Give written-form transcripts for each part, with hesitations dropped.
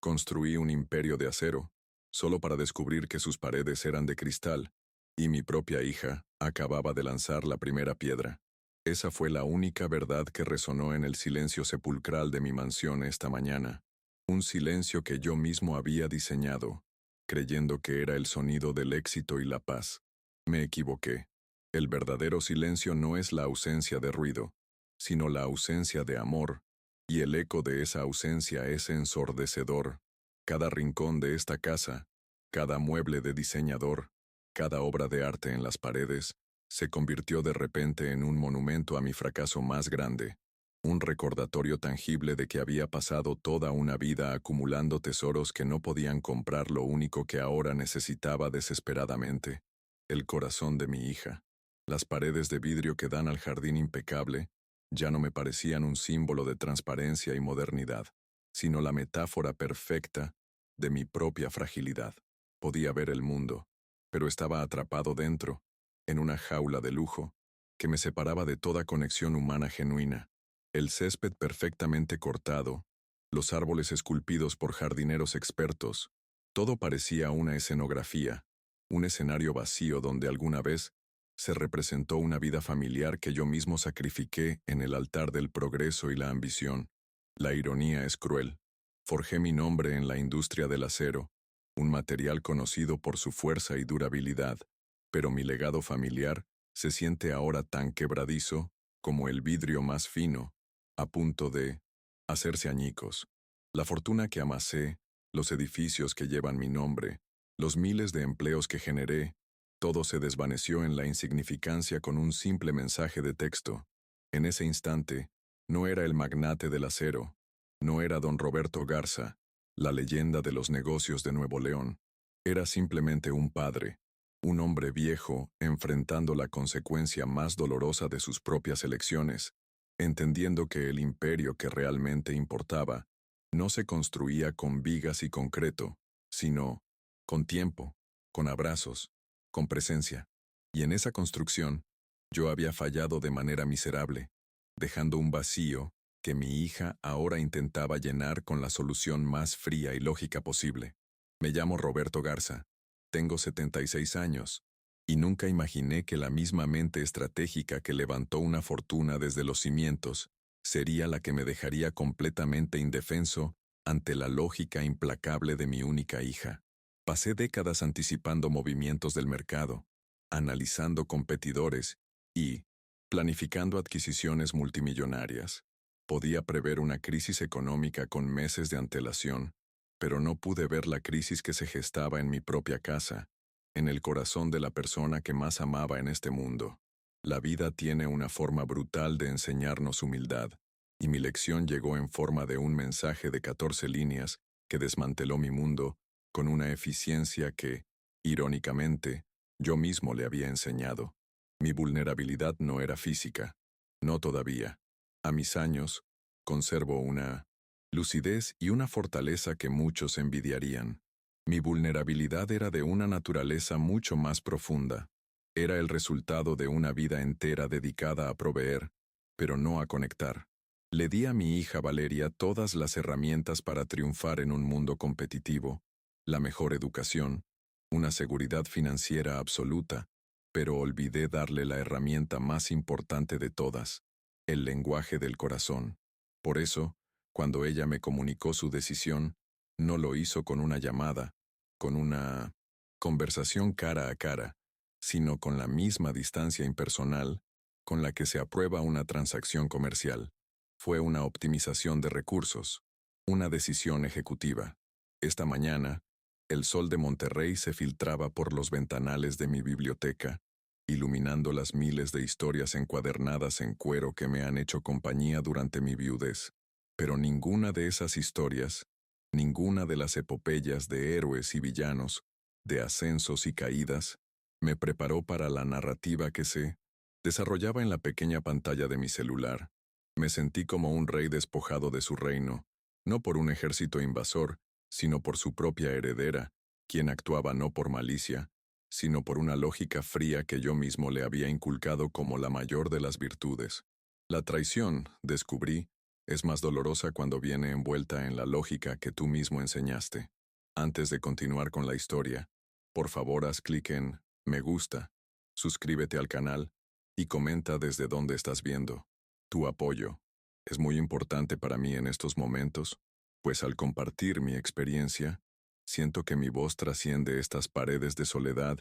Construí un imperio de acero, solo para descubrir que sus paredes eran de cristal, y mi propia hija acababa de lanzar la primera piedra. Esa fue la única verdad que resonó en el silencio sepulcral de mi mansión esta mañana, un silencio que yo mismo había diseñado, creyendo que era el sonido del éxito y la paz. Me equivoqué. El verdadero silencio no es la ausencia de ruido, sino la ausencia de amor, y el eco de esa ausencia es ensordecedor. Cada rincón de esta casa, cada mueble de diseñador, cada obra de arte en las paredes, se convirtió de repente en un monumento a mi fracaso más grande, un recordatorio tangible de que había pasado toda una vida acumulando tesoros que no podían comprar lo único que ahora necesitaba desesperadamente, el corazón de mi hija. Las paredes de vidrio que dan al jardín impecable ya no me parecían un símbolo de transparencia y modernidad, sino la metáfora perfecta de mi propia fragilidad. Podía ver el mundo, pero estaba atrapado dentro, en una jaula de lujo, que me separaba de toda conexión humana genuina. El césped perfectamente cortado, los árboles esculpidos por jardineros expertos, todo parecía una escenografía, un escenario vacío donde alguna vez se representó una vida familiar que yo mismo sacrifiqué en el altar del progreso y la ambición. La ironía es cruel. Forjé mi nombre en la industria del acero, un material conocido por su fuerza y durabilidad, pero mi legado familiar se siente ahora tan quebradizo como el vidrio más fino, a punto de hacerse añicos. La fortuna que amasé, los edificios que llevan mi nombre, los miles de empleos que generé, todo se desvaneció en la insignificancia con un simple mensaje de texto. En ese instante, no era el magnate del acero, no era don Roberto Garza, la leyenda de los negocios de Nuevo León. Era simplemente un padre, un hombre viejo enfrentando la consecuencia más dolorosa de sus propias elecciones, entendiendo que el imperio que realmente importaba no se construía con vigas y concreto, sino con tiempo, con abrazos, con presencia. Y en esa construcción, yo había fallado de manera miserable, dejando un vacío que mi hija ahora intentaba llenar con la solución más fría y lógica posible. Me llamo Roberto Garza, tengo 76 años, y nunca imaginé que la misma mente estratégica que levantó una fortuna desde los cimientos sería la que me dejaría completamente indefenso ante la lógica implacable de mi única hija. Pasé décadas anticipando movimientos del mercado, analizando competidores y planificando adquisiciones multimillonarias. Podía prever una crisis económica con meses de antelación, pero no pude ver la crisis que se gestaba en mi propia casa, en el corazón de la persona que más amaba en este mundo. La vida tiene una forma brutal de enseñarnos humildad, y mi lección llegó en forma de un mensaje de 14 líneas que desmanteló mi mundo con una eficiencia que, irónicamente, yo mismo le había enseñado. Mi vulnerabilidad no era física, no todavía. A mis años, conservo una lucidez y una fortaleza que muchos envidiarían. Mi vulnerabilidad era de una naturaleza mucho más profunda. Era el resultado de una vida entera dedicada a proveer, pero no a conectar. Le di a mi hija Valeria todas las herramientas para triunfar en un mundo competitivo, la mejor educación, una seguridad financiera absoluta, pero olvidé darle la herramienta más importante de todas, el lenguaje del corazón. Por eso, cuando ella me comunicó su decisión, no lo hizo con una llamada, con una conversación cara a cara, sino con la misma distancia impersonal con la que se aprueba una transacción comercial. Fue una optimización de recursos, una decisión ejecutiva. Esta mañana, el sol de Monterrey se filtraba por los ventanales de mi biblioteca, iluminando las miles de historias encuadernadas en cuero que me han hecho compañía durante mi viudez. Pero ninguna de esas historias, ninguna de las epopeyas de héroes y villanos, de ascensos y caídas, me preparó para la narrativa que se desarrollaba en la pequeña pantalla de mi celular. Me sentí como un rey despojado de su reino, no por un ejército invasor, sino por su propia heredera, quien actuaba no por malicia, sino por una lógica fría que yo mismo le había inculcado como la mayor de las virtudes. La traición, descubrí, Es más dolorosa cuando viene envuelta en la lógica que tú mismo enseñaste. Antes de continuar con la historia, por favor haz clic en me gusta, suscríbete al canal y comenta desde dónde estás viendo. Tu apoyo es muy importante para mí en estos momentos, pues al compartir mi experiencia, siento que mi voz trasciende estas paredes de soledad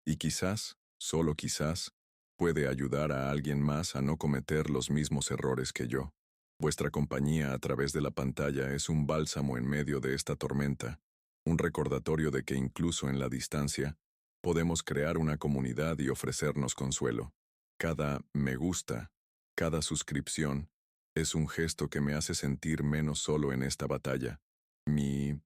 y quizás, solo quizás, puede ayudar a alguien más a no cometer los mismos errores que yo. Vuestra compañía a través de la pantalla es un bálsamo en medio de esta tormenta, un recordatorio de que incluso en la distancia, podemos crear una comunidad y ofrecernos consuelo. Cada me gusta, cada suscripción, es un gesto que me hace sentir menos solo en esta batalla. Mi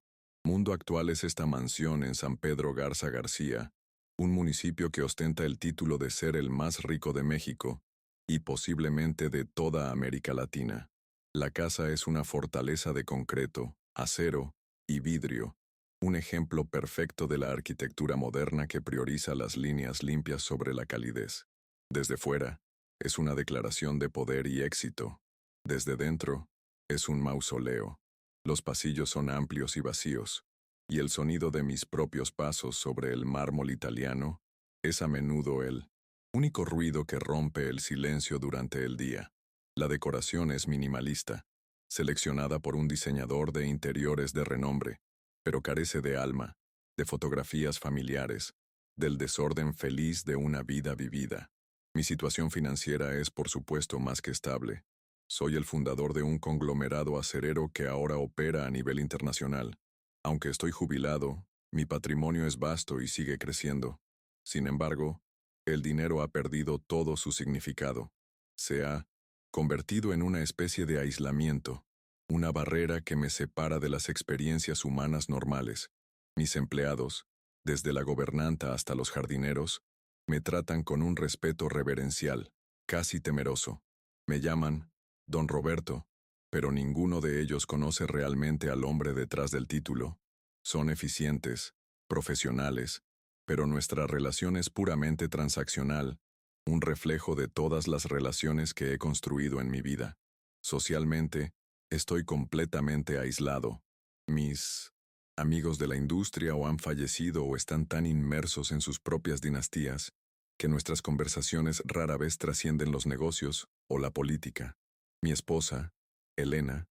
mundo actual es esta mansión en San Pedro Garza García, un municipio que ostenta el título de ser el más rico de México y posiblemente de toda América Latina. La casa es una fortaleza de concreto, acero y vidrio, un ejemplo perfecto de la arquitectura moderna que prioriza las líneas limpias sobre la calidez. Desde fuera, es una declaración de poder y éxito. Desde dentro, es un mausoleo. Los pasillos son amplios y vacíos, y el sonido de mis propios pasos sobre el mármol italiano es a menudo el único ruido que rompe el silencio durante el día. La decoración es minimalista, seleccionada por un diseñador de interiores de renombre, pero carece de alma, de fotografías familiares, del desorden feliz de una vida vivida. Mi situación financiera es, por supuesto, más que estable. Soy el fundador de un conglomerado acerero que ahora opera a nivel internacional. Aunque estoy jubilado, mi patrimonio es vasto y sigue creciendo. Sin embargo, el dinero ha perdido todo su significado. Se ha convertido en una especie de aislamiento, una barrera que me separa de las experiencias humanas normales. Mis empleados, desde la gobernanta hasta los jardineros, me tratan con un respeto reverencial, casi temeroso. Me llaman Don Roberto, pero ninguno de ellos conoce realmente al hombre detrás del título. Son eficientes, profesionales, pero nuestra relación es puramente transaccional, un reflejo de todas las relaciones que he construido en mi vida. Socialmente, estoy completamente aislado. Mis amigos de la industria o han fallecido o están tan inmersos en sus propias dinastías que nuestras conversaciones rara vez trascienden los negocios o la política. Mi esposa, Elena,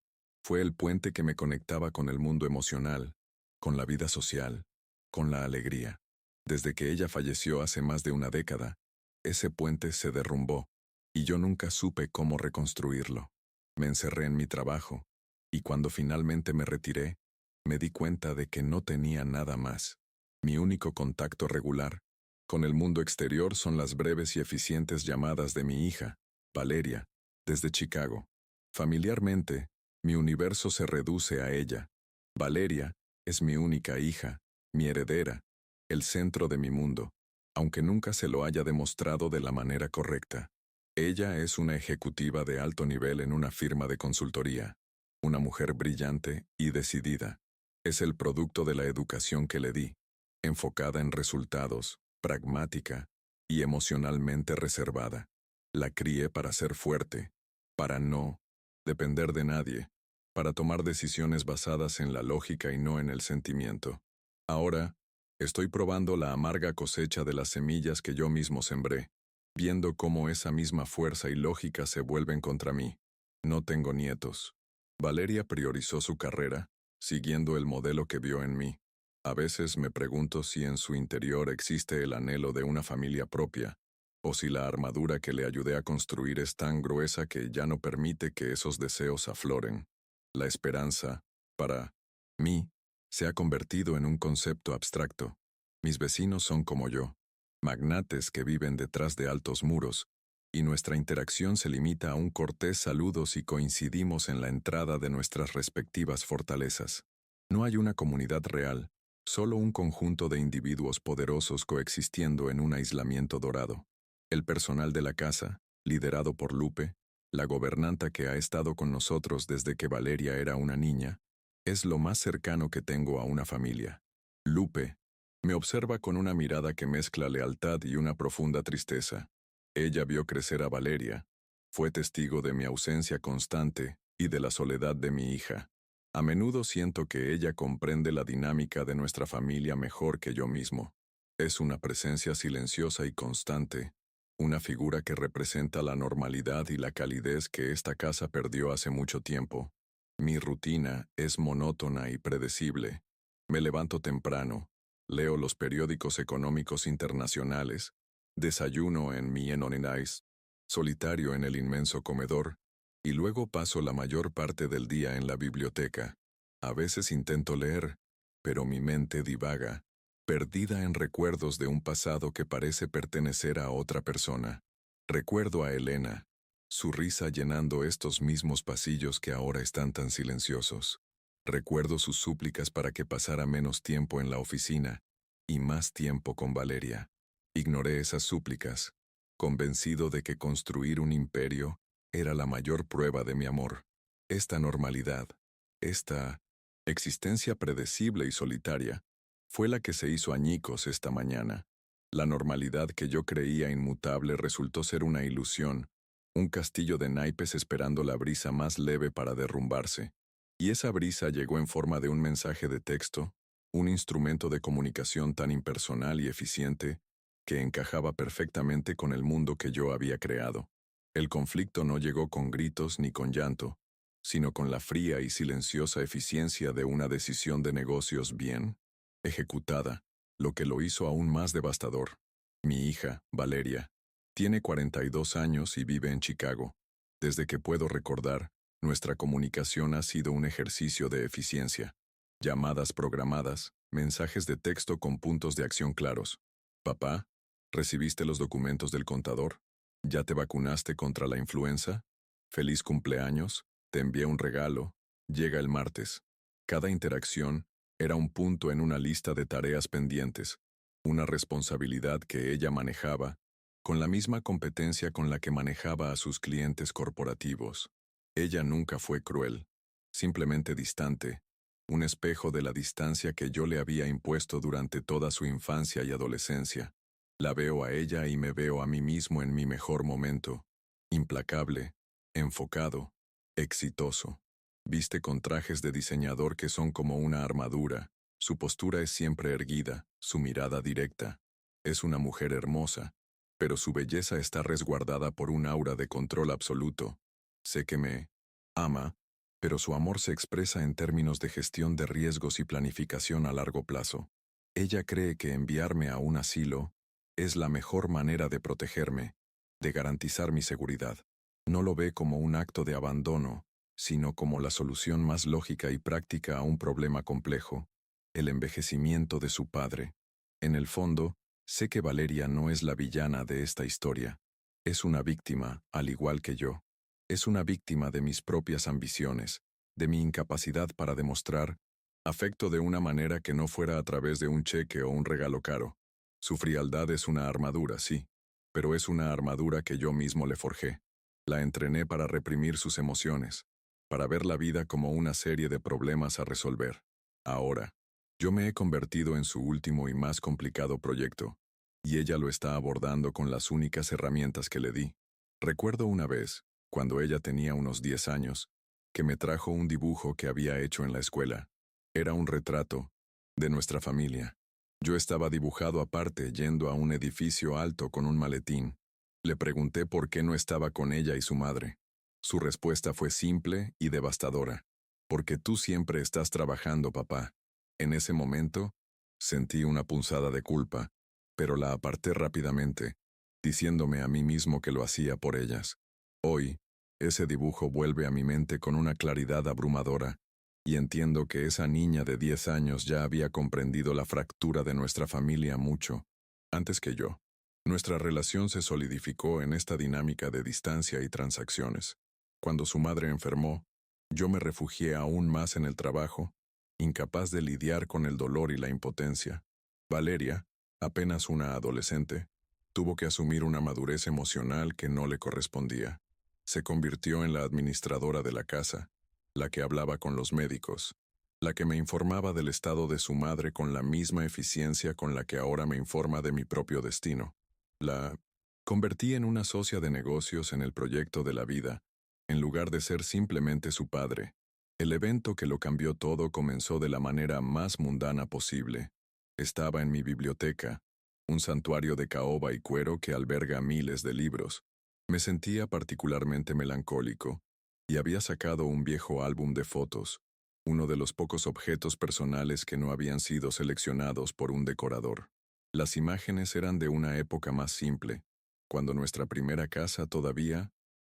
fue el puente que me conectaba con el mundo emocional, con la vida social, con la alegría. Desde que ella falleció hace más de una década, ese puente se derrumbó, y yo nunca supe cómo reconstruirlo. Me encerré en mi trabajo, y cuando finalmente me retiré, me di cuenta de que no tenía nada más. Mi único contacto regular con el mundo exterior son las breves y eficientes llamadas de mi hija, Valeria, desde Chicago. Familiarmente, mi universo se reduce a ella. Valeria es mi única hija, mi heredera, el centro de mi mundo, aunque nunca se lo haya demostrado de la manera correcta. Ella es una ejecutiva de alto nivel en una firma de consultoría, una mujer brillante y decidida. Es el producto de la educación que le di, enfocada en resultados, pragmática y emocionalmente reservada. La crié para ser fuerte, para no depender de nadie, para tomar decisiones basadas en la lógica y no en el sentimiento. Ahora, estoy probando la amarga cosecha de las semillas que yo mismo sembré, viendo cómo esa misma fuerza y lógica se vuelven contra mí. No tengo nietos. Valeria priorizó su carrera, siguiendo el modelo que vio en mí. A veces me pregunto si en su interior existe el anhelo de una familia propia, o si la armadura que le ayudé a construir es tan gruesa que ya no permite que esos deseos afloren. La esperanza, para mí, se ha convertido en un concepto abstracto. Mis vecinos son como yo, magnates que viven detrás de altos muros, y nuestra interacción se limita a un cortés saludo si coincidimos en la entrada de nuestras respectivas fortalezas. No hay una comunidad real, solo un conjunto de individuos poderosos coexistiendo en un aislamiento dorado. El personal de la casa, liderado por Lupe, la gobernanta que ha estado con nosotros desde que Valeria era una niña, es lo más cercano que tengo a una familia. Lupe me observa con una mirada que mezcla lealtad y una profunda tristeza. Ella vio crecer a Valeria, fue testigo de mi ausencia constante y de la soledad de mi hija. A menudo siento que ella comprende la dinámica de nuestra familia mejor que yo mismo. Es una presencia silenciosa y constante, una figura que representa la normalidad y la calidez que esta casa perdió hace mucho tiempo. Mi rutina es monótona y predecible. Me levanto temprano, leo los periódicos económicos internacionales, desayuno en mi Enoninais, solitario en el inmenso comedor, y luego paso la mayor parte del día en la biblioteca. A veces intento leer, pero mi mente divaga, perdida en recuerdos de un pasado que parece pertenecer a otra persona. Recuerdo a Elena, su risa llenando estos mismos pasillos que ahora están tan silenciosos. Recuerdo sus súplicas para que pasara menos tiempo en la oficina y más tiempo con Valeria. Ignoré esas súplicas, convencido de que construir un imperio era la mayor prueba de mi amor. Esta normalidad, esta existencia predecible y solitaria, fue la que se hizo añicos esta mañana. La normalidad que yo creía inmutable resultó ser una ilusión, un castillo de naipes esperando la brisa más leve para derrumbarse. Y esa brisa llegó en forma de un mensaje de texto, un instrumento de comunicación tan impersonal y eficiente, que encajaba perfectamente con el mundo que yo había creado. El conflicto no llegó con gritos ni con llanto, sino con la fría y silenciosa eficiencia de una decisión de negocios bien ejecutada, lo que lo hizo aún más devastador. Mi hija, Valeria, tiene 42 años y vive en Chicago. Desde que puedo recordar, nuestra comunicación ha sido un ejercicio de eficiencia. Llamadas programadas, mensajes de texto con puntos de acción claros. Papá, ¿recibiste los documentos del contador? ¿Ya te vacunaste contra la influenza? Feliz cumpleaños, te envié un regalo, llega el martes. Cada interacción era un punto en una lista de tareas pendientes, una responsabilidad que ella manejaba, con la misma competencia con la que manejaba a sus clientes corporativos. Ella nunca fue cruel, simplemente distante, un espejo de la distancia que yo le había impuesto durante toda su infancia y adolescencia. La veo a ella y me veo a mí mismo en mi mejor momento, implacable, enfocado, exitoso. Viste con trajes de diseñador que son como una armadura, su postura es siempre erguida, su mirada directa. Es una mujer hermosa, pero su belleza está resguardada por un aura de control absoluto. Sé que me ama, pero su amor se expresa en términos de gestión de riesgos y planificación a largo plazo. Ella cree que enviarme a un asilo es la mejor manera de protegerme, de garantizar mi seguridad. No lo ve como un acto de abandono, sino como la solución más lógica y práctica a un problema complejo, el envejecimiento de su padre. En el fondo, sé que Valeria no es la villana de esta historia. Es una víctima, al igual que yo. Es una víctima de mis propias ambiciones, de mi incapacidad para demostrar afecto de una manera que no fuera a través de un cheque o un regalo caro. Su frialdad es una armadura, sí, pero es una armadura que yo mismo le forjé. La entrené para reprimir sus emociones, para ver la vida como una serie de problemas a resolver. Ahora, yo me he convertido en su último y más complicado proyecto, y ella lo está abordando con las únicas herramientas que le di. Recuerdo una vez, cuando ella tenía unos 10 años, que me trajo un dibujo que había hecho en la escuela. Era un retrato de nuestra familia. Yo estaba dibujado aparte yendo a un edificio alto con un maletín. Le pregunté por qué no estaba con ella y su madre. Su respuesta fue simple y devastadora. Porque tú siempre estás trabajando, papá. En ese momento, sentí una punzada de culpa, pero la aparté rápidamente, diciéndome a mí mismo que lo hacía por ellas. Hoy, ese dibujo vuelve a mi mente con una claridad abrumadora, y entiendo que esa niña de 10 años ya había comprendido la fractura de nuestra familia mucho, antes que yo. Nuestra relación se solidificó en esta dinámica de distancia y transacciones. Cuando su madre enfermó, yo me refugié aún más en el trabajo, incapaz de lidiar con el dolor y la impotencia. Valeria, apenas una adolescente, tuvo que asumir una madurez emocional que no le correspondía. Se convirtió en la administradora de la casa, la que hablaba con los médicos, la que me informaba del estado de su madre con la misma eficiencia con la que ahora me informa de mi propio destino. La convertí en una socia de negocios en el proyecto de la vida, en lugar de ser simplemente su padre. El evento que lo cambió todo comenzó de la manera más mundana posible. Estaba en mi biblioteca, un santuario de caoba y cuero que alberga miles de libros. Me sentía particularmente melancólico, y había sacado un viejo álbum de fotos, uno de los pocos objetos personales que no habían sido seleccionados por un decorador. Las imágenes eran de una época más simple, cuando nuestra primera casa todavía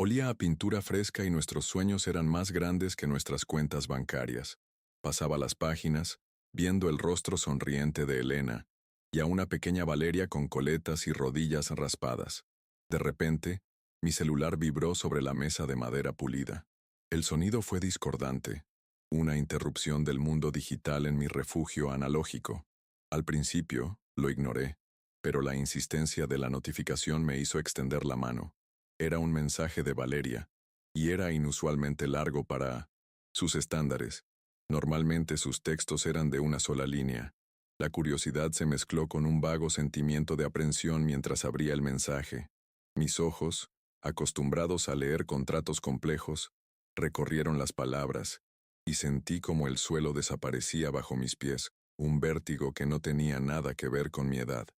olía a pintura fresca y nuestros sueños eran más grandes que nuestras cuentas bancarias. Pasaba las páginas, viendo el rostro sonriente de Elena, y a una pequeña Valeria con coletas y rodillas raspadas. De repente, mi celular vibró sobre la mesa de madera pulida. El sonido fue discordante, una interrupción del mundo digital en mi refugio analógico. Al principio, lo ignoré, pero la insistencia de la notificación me hizo extender la mano. Era un mensaje de Valeria, y era inusualmente largo para sus estándares. Normalmente sus textos eran de una sola línea. La curiosidad se mezcló con un vago sentimiento de aprensión mientras abría el mensaje. Mis ojos, acostumbrados a leer contratos complejos, recorrieron las palabras, y sentí como el suelo desaparecía bajo mis pies, un vértigo que no tenía nada que ver con mi edad.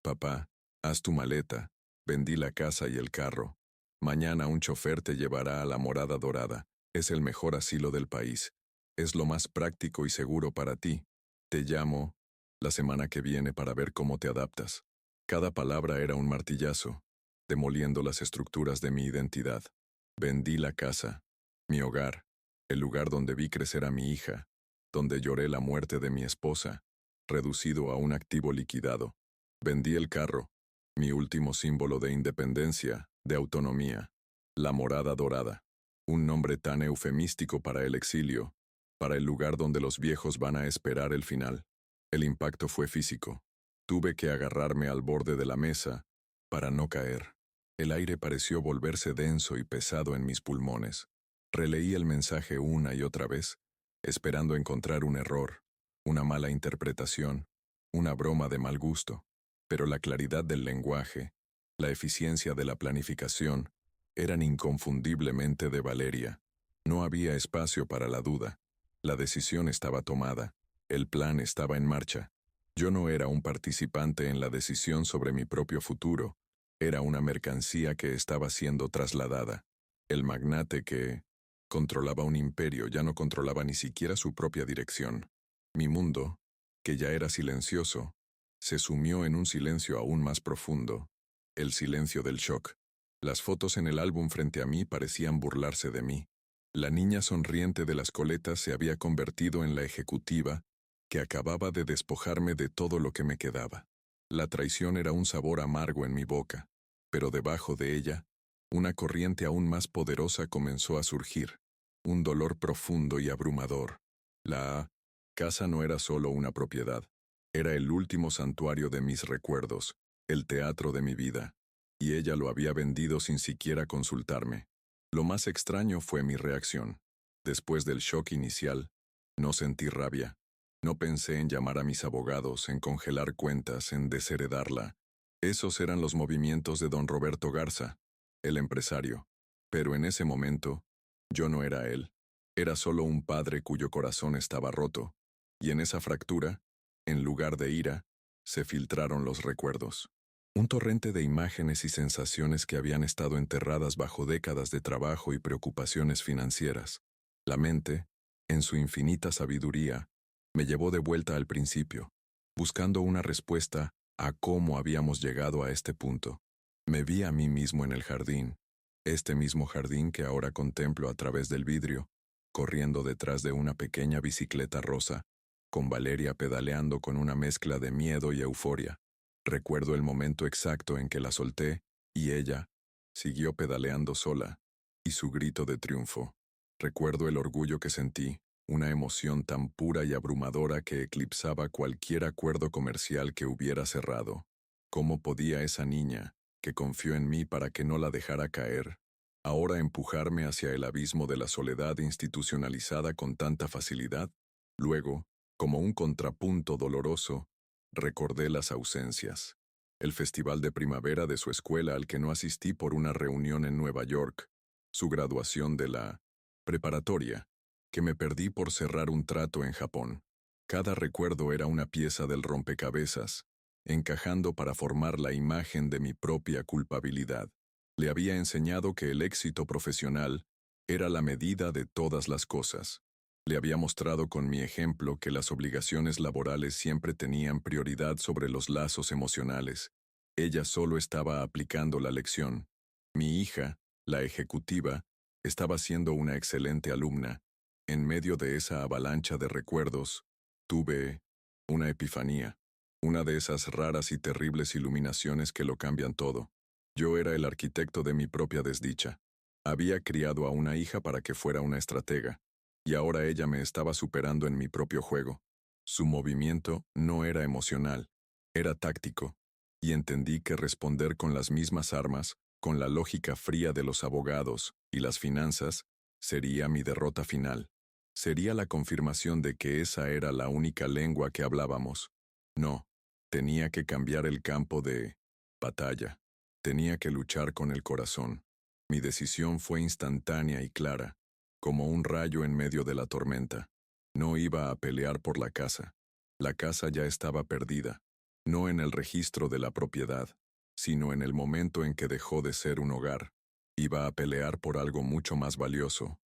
Papá, haz tu maleta, vendí la casa y el carro. Mañana un chofer te llevará a la Morada Dorada. Es el mejor asilo del país. Es lo más práctico y seguro para ti. Te llamo la semana que viene para ver cómo te adaptas. Cada palabra era un martillazo, demoliendo las estructuras de mi identidad. Vendí la casa, mi hogar, el lugar donde vi crecer a mi hija, donde lloré la muerte de mi esposa, reducido a un activo liquidado. Vendí el carro, mi último símbolo de independencia, de autonomía, la Morada Dorada, un nombre tan eufemístico para el exilio, para el lugar donde los viejos van a esperar el final. El impacto fue físico. Tuve que agarrarme al borde de la mesa para no caer. El aire pareció volverse denso y pesado en mis pulmones. Releí el mensaje una y otra vez, esperando encontrar un error, una mala interpretación, una broma de mal gusto. Pero la claridad del lenguaje, la eficiencia de la planificación, eran inconfundiblemente de Valeria. No había espacio para la duda. La decisión estaba tomada. El plan estaba en marcha. Yo no era un participante en la decisión sobre mi propio futuro. Era una mercancía que estaba siendo trasladada. El magnate que controlaba un imperio ya no controlaba ni siquiera su propia dirección. Mi mundo, que ya era silencioso, se sumió en un silencio aún más profundo, el silencio del shock. Las fotos en el álbum frente a mí parecían burlarse de mí. La niña sonriente de las coletas se había convertido en la ejecutiva que acababa de despojarme de todo lo que me quedaba. La traición era un sabor amargo en mi boca, pero debajo de ella, una corriente aún más poderosa comenzó a surgir, un dolor profundo y abrumador. La casa no era solo una propiedad, era el último santuario de mis recuerdos, el teatro de mi vida, y ella lo había vendido sin siquiera consultarme. Lo más extraño fue mi reacción. Después del shock inicial, no sentí rabia. No pensé en llamar a mis abogados, en congelar cuentas, en desheredarla. Esos eran los movimientos de don Roberto Garza, el empresario. Pero en ese momento, yo no era él. Era solo un padre cuyo corazón estaba roto. Y en esa fractura, en lugar de ira, se filtraron los recuerdos. Un torrente de imágenes y sensaciones que habían estado enterradas bajo décadas de trabajo y preocupaciones financieras. La mente, en su infinita sabiduría, me llevó de vuelta al principio, buscando una respuesta a cómo habíamos llegado a este punto. Me vi a mí mismo en el jardín, este mismo jardín que ahora contemplo a través del vidrio, corriendo detrás de una pequeña bicicleta rosa, con Valeria pedaleando con una mezcla de miedo y euforia. Recuerdo el momento exacto en que la solté, y ella siguió pedaleando sola, y su grito de triunfo. Recuerdo el orgullo que sentí, una emoción tan pura y abrumadora que eclipsaba cualquier acuerdo comercial que hubiera cerrado. ¿Cómo podía esa niña, que confió en mí para que no la dejara caer, ahora empujarme hacia el abismo de la soledad institucionalizada con tanta facilidad? Luego, como un contrapunto doloroso, recordé las ausencias. El festival de primavera de su escuela al que no asistí por una reunión en Nueva York, su graduación de la preparatoria, que me perdí por cerrar un trato en Japón. Cada recuerdo era una pieza del rompecabezas, encajando para formar la imagen de mi propia culpabilidad. Le había enseñado que el éxito profesional era la medida de todas las cosas. Le había mostrado con mi ejemplo que las obligaciones laborales siempre tenían prioridad sobre los lazos emocionales. Ella solo estaba aplicando la lección. Mi hija, la ejecutiva, estaba siendo una excelente alumna. En medio de esa avalancha de recuerdos, tuve una epifanía, una de esas raras y terribles iluminaciones que lo cambian todo. Yo era el arquitecto de mi propia desdicha. Había criado a una hija para que fuera una estratega, y ahora ella me estaba superando en mi propio juego. Su movimiento no era emocional, era táctico, y entendí que responder con las mismas armas, con la lógica fría de los abogados y las finanzas, sería mi derrota final. Sería la confirmación de que esa era la única lengua que hablábamos. No, tenía que cambiar el campo de batalla. Tenía que luchar con el corazón. Mi decisión fue instantánea y clara, como un rayo en medio de la tormenta. No iba a pelear por la casa. La casa ya estaba perdida, no en el registro de la propiedad, sino en el momento en que dejó de ser un hogar. Iba a pelear por algo mucho más valioso,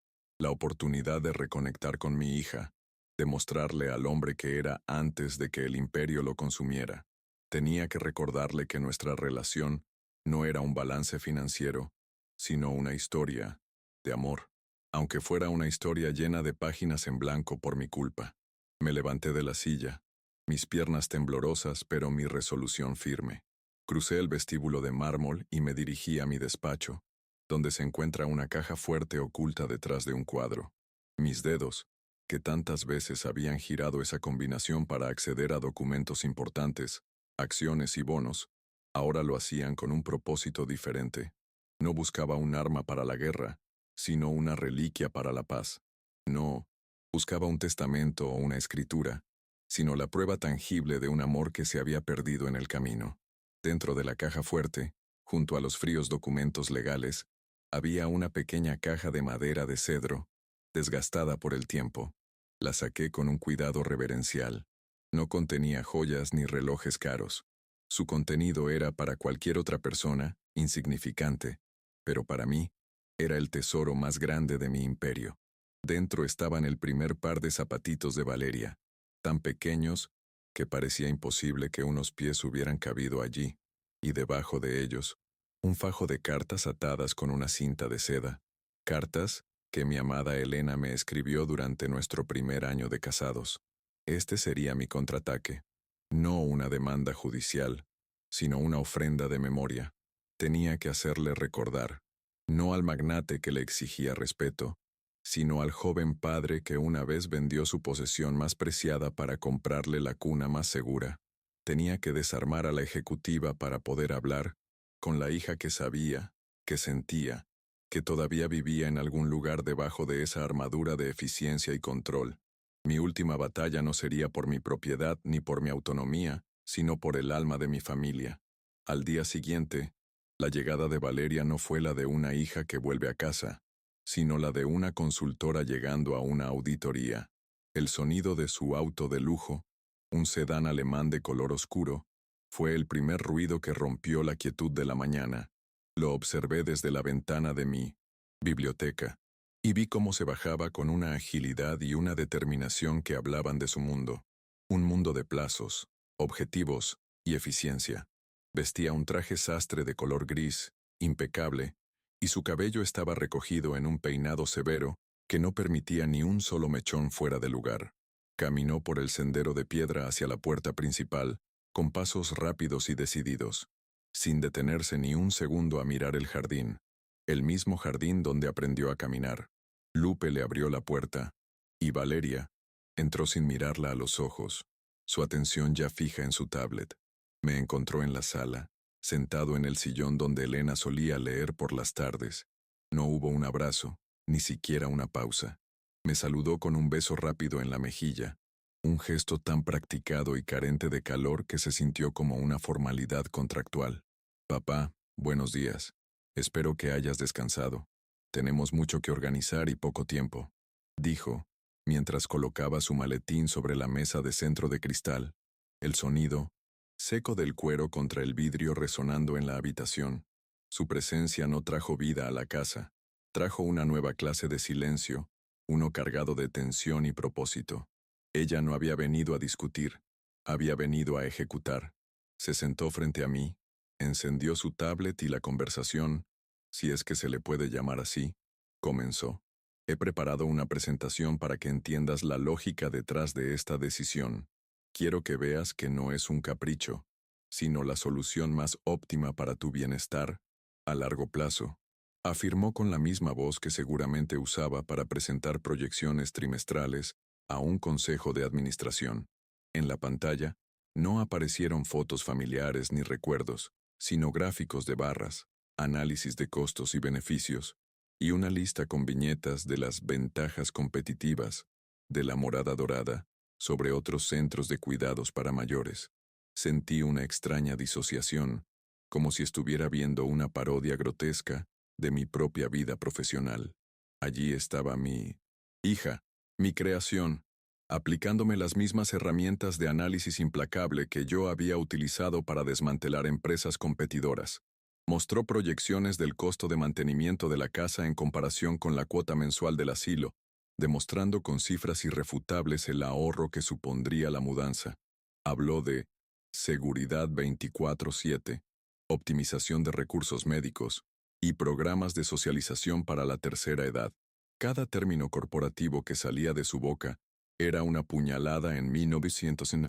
la oportunidad de reconectar con mi hija, de mostrarle al hombre que era antes de que el imperio lo consumiera. Tenía que recordarle que nuestra relación no era un balance financiero, sino una historia de amor, aunque fuera una historia llena de páginas en blanco por mi culpa. Me levanté de la silla, mis piernas temblorosas pero mi resolución firme. Crucé el vestíbulo de mármol y me dirigí a mi despacho, donde se encuentra una caja fuerte oculta detrás de un cuadro. Mis dedos, que tantas veces habían girado esa combinación para acceder a documentos importantes, acciones y bonos, ahora lo hacían con un propósito diferente. No buscaba un arma para la guerra, sino una reliquia para la paz. No buscaba un testamento o una escritura, sino la prueba tangible de un amor que se había perdido en el camino. Dentro de la caja fuerte, junto a los fríos documentos legales, había una pequeña caja de madera de cedro, desgastada por el tiempo. La saqué con un cuidado reverencial. No contenía joyas ni relojes caros. Su contenido era para cualquier otra persona, insignificante, pero para mí, era el tesoro más grande de mi imperio. Dentro estaban el primer par de zapatitos de Valeria, tan pequeños que parecía imposible que unos pies hubieran cabido allí, y debajo de ellos, un fajo de cartas atadas con una cinta de seda, cartas que mi amada Elena me escribió durante nuestro primer año de casados. Este sería mi contraataque, no una demanda judicial, sino una ofrenda de memoria. Tenía que hacerle recordar, no al magnate que le exigía respeto, sino al joven padre que una vez vendió su posesión más preciada para comprarle la cuna más segura. Tenía que desarmar a la ejecutiva para poder hablar con la hija que sabía, que sentía, que todavía vivía en algún lugar debajo de esa armadura de eficiencia y control. Mi última batalla no sería por mi propiedad ni por mi autonomía, sino por el alma de mi familia. Al día siguiente, la llegada de Valeria no fue la de una hija que vuelve a casa, sino la de una consultora llegando a una auditoría. El sonido de su auto de lujo, un sedán alemán de color oscuro, fue el primer ruido que rompió la quietud de la mañana. Lo observé desde la ventana de mi biblioteca, y vi cómo se bajaba con una agilidad y una determinación que hablaban de su mundo. Un mundo de plazos, objetivos y eficiencia. Vestía un traje sastre de color gris, impecable, y su cabello estaba recogido en un peinado severo que no permitía ni un solo mechón fuera de lugar. Caminó por el sendero de piedra hacia la puerta principal, con pasos rápidos y decididos, sin detenerse ni un segundo a mirar el jardín, el mismo jardín donde aprendió a caminar. Lupe le abrió la puerta, y Valeria entró sin mirarla a los ojos, su atención ya fija en su tablet. Me encontró en la sala, sentado en el sillón donde Elena solía leer por las tardes. No hubo un abrazo, ni siquiera una pausa. Me saludó con un beso rápido en la mejilla, un gesto tan practicado y carente de calor que se sintió como una formalidad contractual. Papá, buenos días. Espero que hayas descansado. Tenemos mucho que organizar y poco tiempo, dijo, mientras colocaba su maletín sobre la mesa de centro de cristal, el sonido, seco del cuero contra el vidrio resonando en la habitación. Su presencia no trajo vida a la casa, trajo una nueva clase de silencio, uno cargado de tensión y propósito. Ella no había venido a discutir, había venido a ejecutar. Se sentó frente a mí, encendió su tablet y la conversación, si es que se le puede llamar así, comenzó. He preparado una presentación para que entiendas la lógica detrás de esta decisión. Quiero que veas que no es un capricho, sino la solución más óptima para tu bienestar, a largo plazo, afirmó con la misma voz que seguramente usaba para presentar proyecciones trimestrales a un consejo de administración. En la pantalla, no aparecieron fotos familiares ni recuerdos, sino gráficos de barras, análisis de costos y beneficios, y una lista con viñetas de las ventajas competitivas de la Morada Dorada sobre otros centros de cuidados para mayores. Sentí una extraña disociación, como si estuviera viendo una parodia grotesca de mi propia vida profesional. Allí estaba mi hija, mi creación, aplicándome las mismas herramientas de análisis implacable que yo había utilizado para desmantelar empresas competidoras. Mostró proyecciones del costo de mantenimiento de la casa en comparación con la cuota mensual del asilo, demostrando con cifras irrefutables el ahorro que supondría la mudanza. Habló de seguridad 24/7, optimización de recursos médicos y programas de socialización para la tercera edad. Cada término corporativo que salía de su boca era una puñalada en 1900 en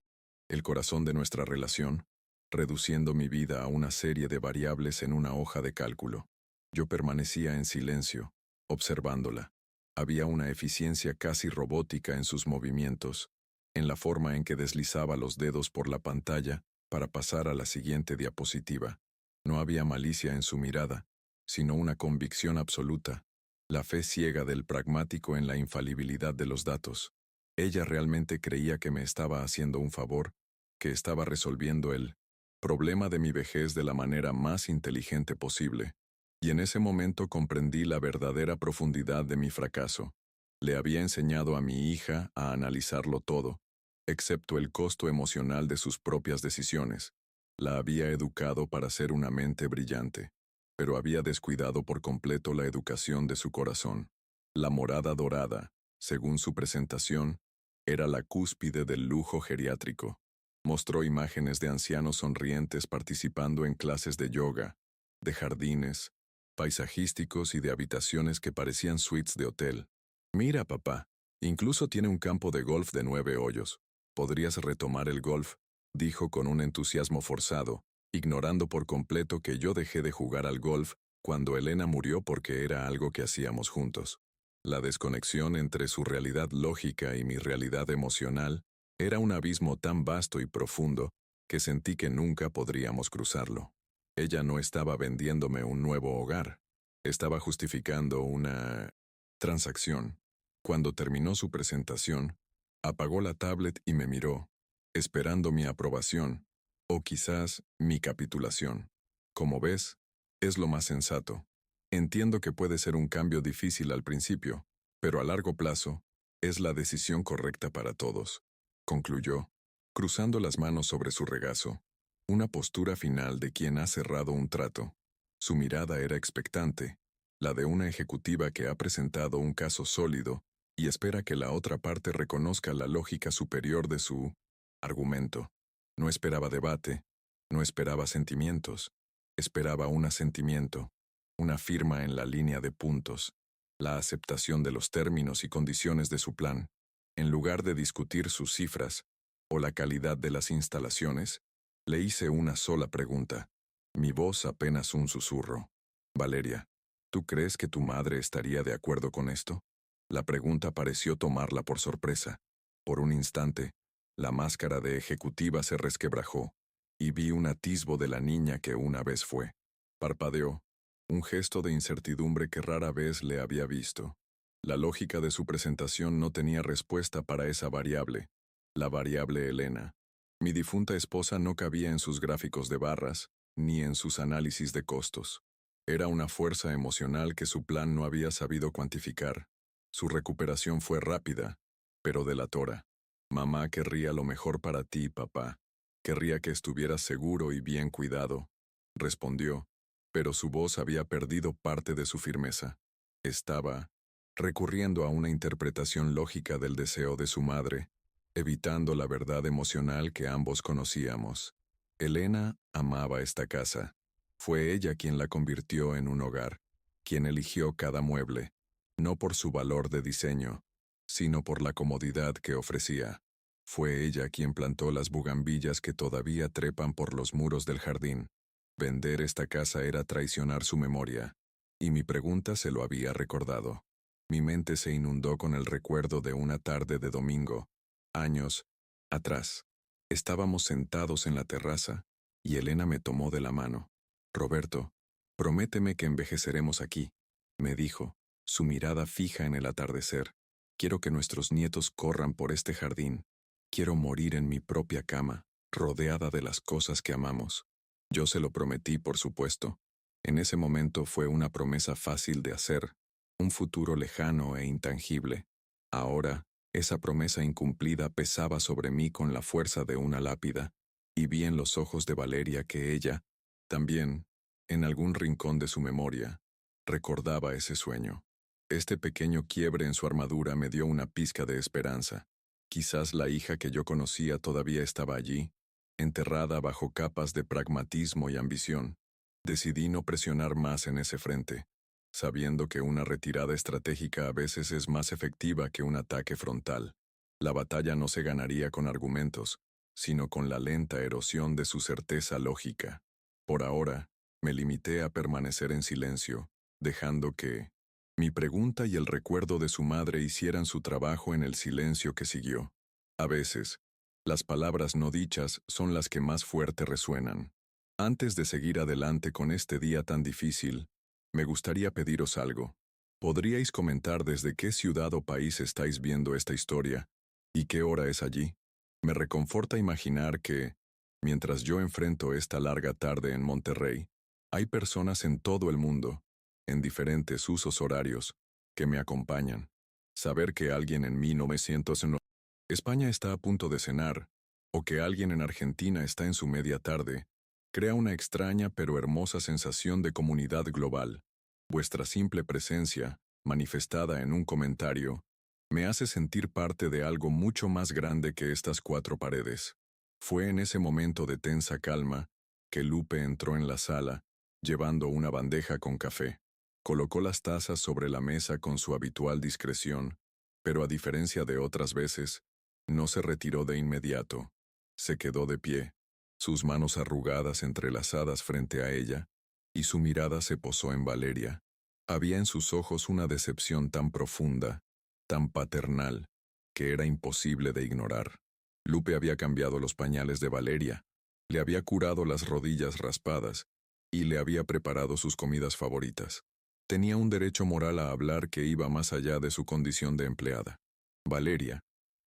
el corazón de nuestra relación, reduciendo mi vida a una serie de variables en una hoja de cálculo. Yo permanecía en silencio, observándola. Había una eficiencia casi robótica en sus movimientos, en la forma en que deslizaba los dedos por la pantalla para pasar a la siguiente diapositiva. No había malicia en su mirada, sino una convicción absoluta, la fe ciega del pragmático en la infalibilidad de los datos. Ella realmente creía que me estaba haciendo un favor, que estaba resolviendo el problema de mi vejez de la manera más inteligente posible. Y en ese momento comprendí la verdadera profundidad de mi fracaso. Le había enseñado a mi hija a analizarlo todo, excepto el costo emocional de sus propias decisiones. La había educado para ser una mente brillante, pero había descuidado por completo la educación de su corazón. La Morada Dorada, según su presentación, era la cúspide del lujo geriátrico. Mostró imágenes de ancianos sonrientes participando en clases de yoga, de jardines, paisajísticos y de habitaciones que parecían suites de hotel. Mira, papá, incluso tiene un campo de golf de 9 hoyos. ¿Podrías retomar el golf?, dijo con un entusiasmo forzado, ignorando por completo que yo dejé de jugar al golf cuando Elena murió porque era algo que hacíamos juntos. La desconexión entre su realidad lógica y mi realidad emocional era un abismo tan vasto y profundo que sentí que nunca podríamos cruzarlo. Ella no estaba vendiéndome un nuevo hogar, estaba justificando una transacción. Cuando terminó su presentación, apagó la tablet y me miró, esperando mi aprobación, o quizás mi capitulación. Como ves, es lo más sensato. Entiendo que puede ser un cambio difícil al principio, pero a largo plazo, es la decisión correcta para todos, concluyó, cruzando las manos sobre su regazo, una postura final de quien ha cerrado un trato. Su mirada era expectante, la de una ejecutiva que ha presentado un caso sólido y espera que la otra parte reconozca la lógica superior de su argumento. No esperaba debate, no esperaba sentimientos, esperaba un asentimiento, una firma en la línea de puntos, la aceptación de los términos y condiciones de su plan. En lugar de discutir sus cifras o la calidad de las instalaciones, le hice una sola pregunta, mi voz apenas un susurro. Valeria, ¿tú crees que tu madre estaría de acuerdo con esto? La pregunta pareció tomarla por sorpresa. Por un instante, la máscara de ejecutiva se resquebrajó, y vi un atisbo de la niña que una vez fue. Parpadeó, un gesto de incertidumbre que rara vez le había visto. La lógica de su presentación no tenía respuesta para esa variable, la variable Elena. Mi difunta esposa no cabía en sus gráficos de barras, ni en sus análisis de costos. Era una fuerza emocional que su plan no había sabido cuantificar. Su recuperación fue rápida, pero delatora. Mamá querría lo mejor para ti, papá. Querría que estuvieras seguro y bien cuidado, respondió, pero su voz había perdido parte de su firmeza. Estaba recurriendo a una interpretación lógica del deseo de su madre, evitando la verdad emocional que ambos conocíamos. Elena amaba esta casa. Fue ella quien la convirtió en un hogar, quien eligió cada mueble, no por su valor de diseño, sino por la comodidad que ofrecía. Fue ella quien plantó las bugambillas que todavía trepan por los muros del jardín. Vender esta casa era traicionar su memoria, y mi pregunta se lo había recordado. Mi mente se inundó con el recuerdo de una tarde de domingo, años atrás. Estábamos sentados en la terraza, y Elena me tomó de la mano. Roberto, prométeme que envejeceremos aquí, me dijo, su mirada fija en el atardecer. Quiero que nuestros nietos corran por este jardín. Quiero morir en mi propia cama, rodeada de las cosas que amamos. Yo se lo prometí, por supuesto. En ese momento fue una promesa fácil de hacer, un futuro lejano e intangible. Ahora, esa promesa incumplida pesaba sobre mí con la fuerza de una lápida, y vi en los ojos de Valeria que ella, también, en algún rincón de su memoria, recordaba ese sueño. Este pequeño quiebre en su armadura me dio una pizca de esperanza. Quizás la hija que yo conocía todavía estaba allí, enterrada bajo capas de pragmatismo y ambición. Decidí no presionar más en ese frente, sabiendo que una retirada estratégica a veces es más efectiva que un ataque frontal. La batalla no se ganaría con argumentos, sino con la lenta erosión de su certeza lógica. Por ahora, me limité a permanecer en silencio, dejando que mi pregunta y el recuerdo de su madre hicieran su trabajo en el silencio que siguió. A veces, las palabras no dichas son las que más fuerte resuenan. Antes de seguir adelante con este día tan difícil, me gustaría pediros algo. ¿Podríais comentar desde qué ciudad o país estáis viendo esta historia y qué hora es allí? Me reconforta imaginar que, mientras yo enfrento esta larga tarde en Monterrey, hay personas en todo el mundo, en diferentes usos horarios, que me acompañan. Saber que alguien en 1900 en España está a punto de cenar, o que alguien en Argentina está en su media tarde, crea una extraña pero hermosa sensación de comunidad global. Vuestra simple presencia, manifestada en un comentario, me hace sentir parte de algo mucho más grande que estas cuatro paredes. Fue en ese momento de tensa calma que Lupe entró en la sala, llevando una bandeja con café. Colocó las tazas sobre la mesa con su habitual discreción, pero a diferencia de otras veces, no se retiró de inmediato. Se quedó de pie, sus manos arrugadas entrelazadas frente a ella, y su mirada se posó en Valeria. Había en sus ojos una decepción tan profunda, tan paternal, que era imposible de ignorar. Lupe había cambiado los pañales de Valeria, le había curado las rodillas raspadas, y le había preparado sus comidas favoritas. Tenía un derecho moral a hablar que iba más allá de su condición de empleada. Valeria,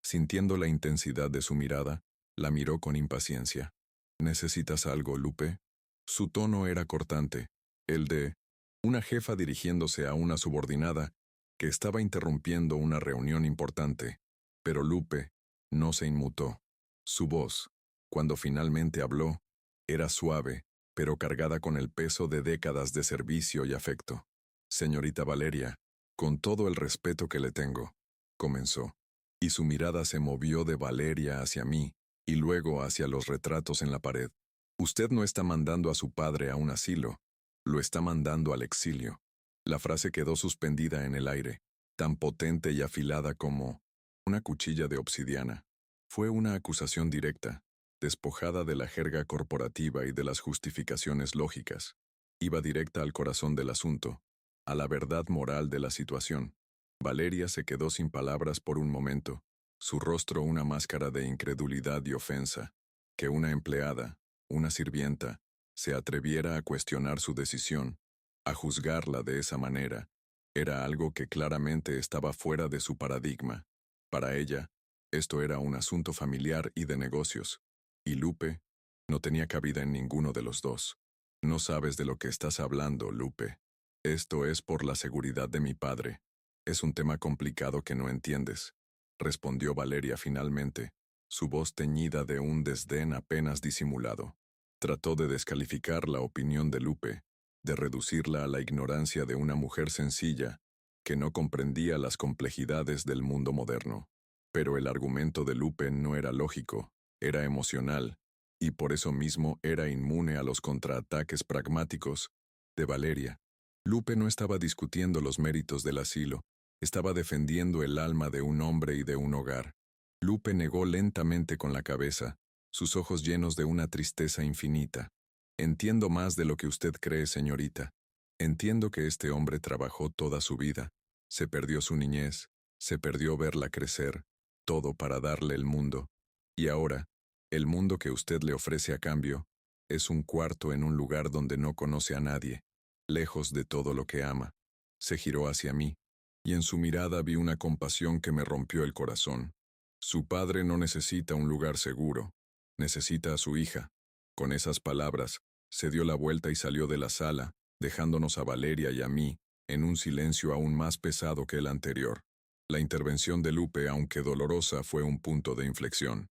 sintiendo la intensidad de su mirada, la miró con impaciencia. ¿Necesitas algo, Lupe? Su tono era cortante, el de una jefa dirigiéndose a una subordinada que estaba interrumpiendo una reunión importante. Pero Lupe no se inmutó. Su voz, cuando finalmente habló, era suave, pero cargada con el peso de décadas de servicio y afecto. Señorita Valeria, con todo el respeto que le tengo, comenzó, y su mirada se movió de Valeria hacia mí, y luego hacia los retratos en la pared. Usted no está mandando a su padre a un asilo, lo está mandando al exilio. La frase quedó suspendida en el aire, tan potente y afilada como una cuchilla de obsidiana. Fue una acusación directa, despojada de la jerga corporativa y de las justificaciones lógicas. Iba directa al corazón del asunto, a la verdad moral de la situación. Valeria se quedó sin palabras por un momento, su rostro una máscara de incredulidad y ofensa. Que una empleada, una sirvienta, se atreviera a cuestionar su decisión, a juzgarla de esa manera, era algo que claramente estaba fuera de su paradigma. Para ella, esto era un asunto familiar y de negocios, y Lupe no tenía cabida en ninguno de los dos. No sabes de lo que estás hablando, Lupe. Esto es por la seguridad de mi padre. Es un tema complicado que no entiendes, respondió Valeria finalmente, su voz teñida de un desdén apenas disimulado. Trató de descalificar la opinión de Lupe, de reducirla a la ignorancia de una mujer sencilla, que no comprendía las complejidades del mundo moderno. Pero el argumento de Lupe no era lógico, era emocional, y por eso mismo era inmune a los contraataques pragmáticos de Valeria. Lupe no estaba discutiendo los méritos del asilo, estaba defendiendo el alma de un hombre y de un hogar. Lupe negó lentamente con la cabeza, sus ojos llenos de una tristeza infinita. Entiendo más de lo que usted cree, señorita. Entiendo que este hombre trabajó toda su vida, se perdió su niñez, se perdió verla crecer, todo para darle el mundo. Y ahora, el mundo que usted le ofrece a cambio, es un cuarto en un lugar donde no conoce a nadie, lejos de todo lo que ama. Se giró hacia mí, y en su mirada vi una compasión que me rompió el corazón. Su padre no necesita un lugar seguro, necesita a su hija. Con esas palabras, se dio la vuelta y salió de la sala, dejándonos a Valeria y a mí, en un silencio aún más pesado que el anterior. La intervención de Lupe, aunque dolorosa, fue un punto de inflexión.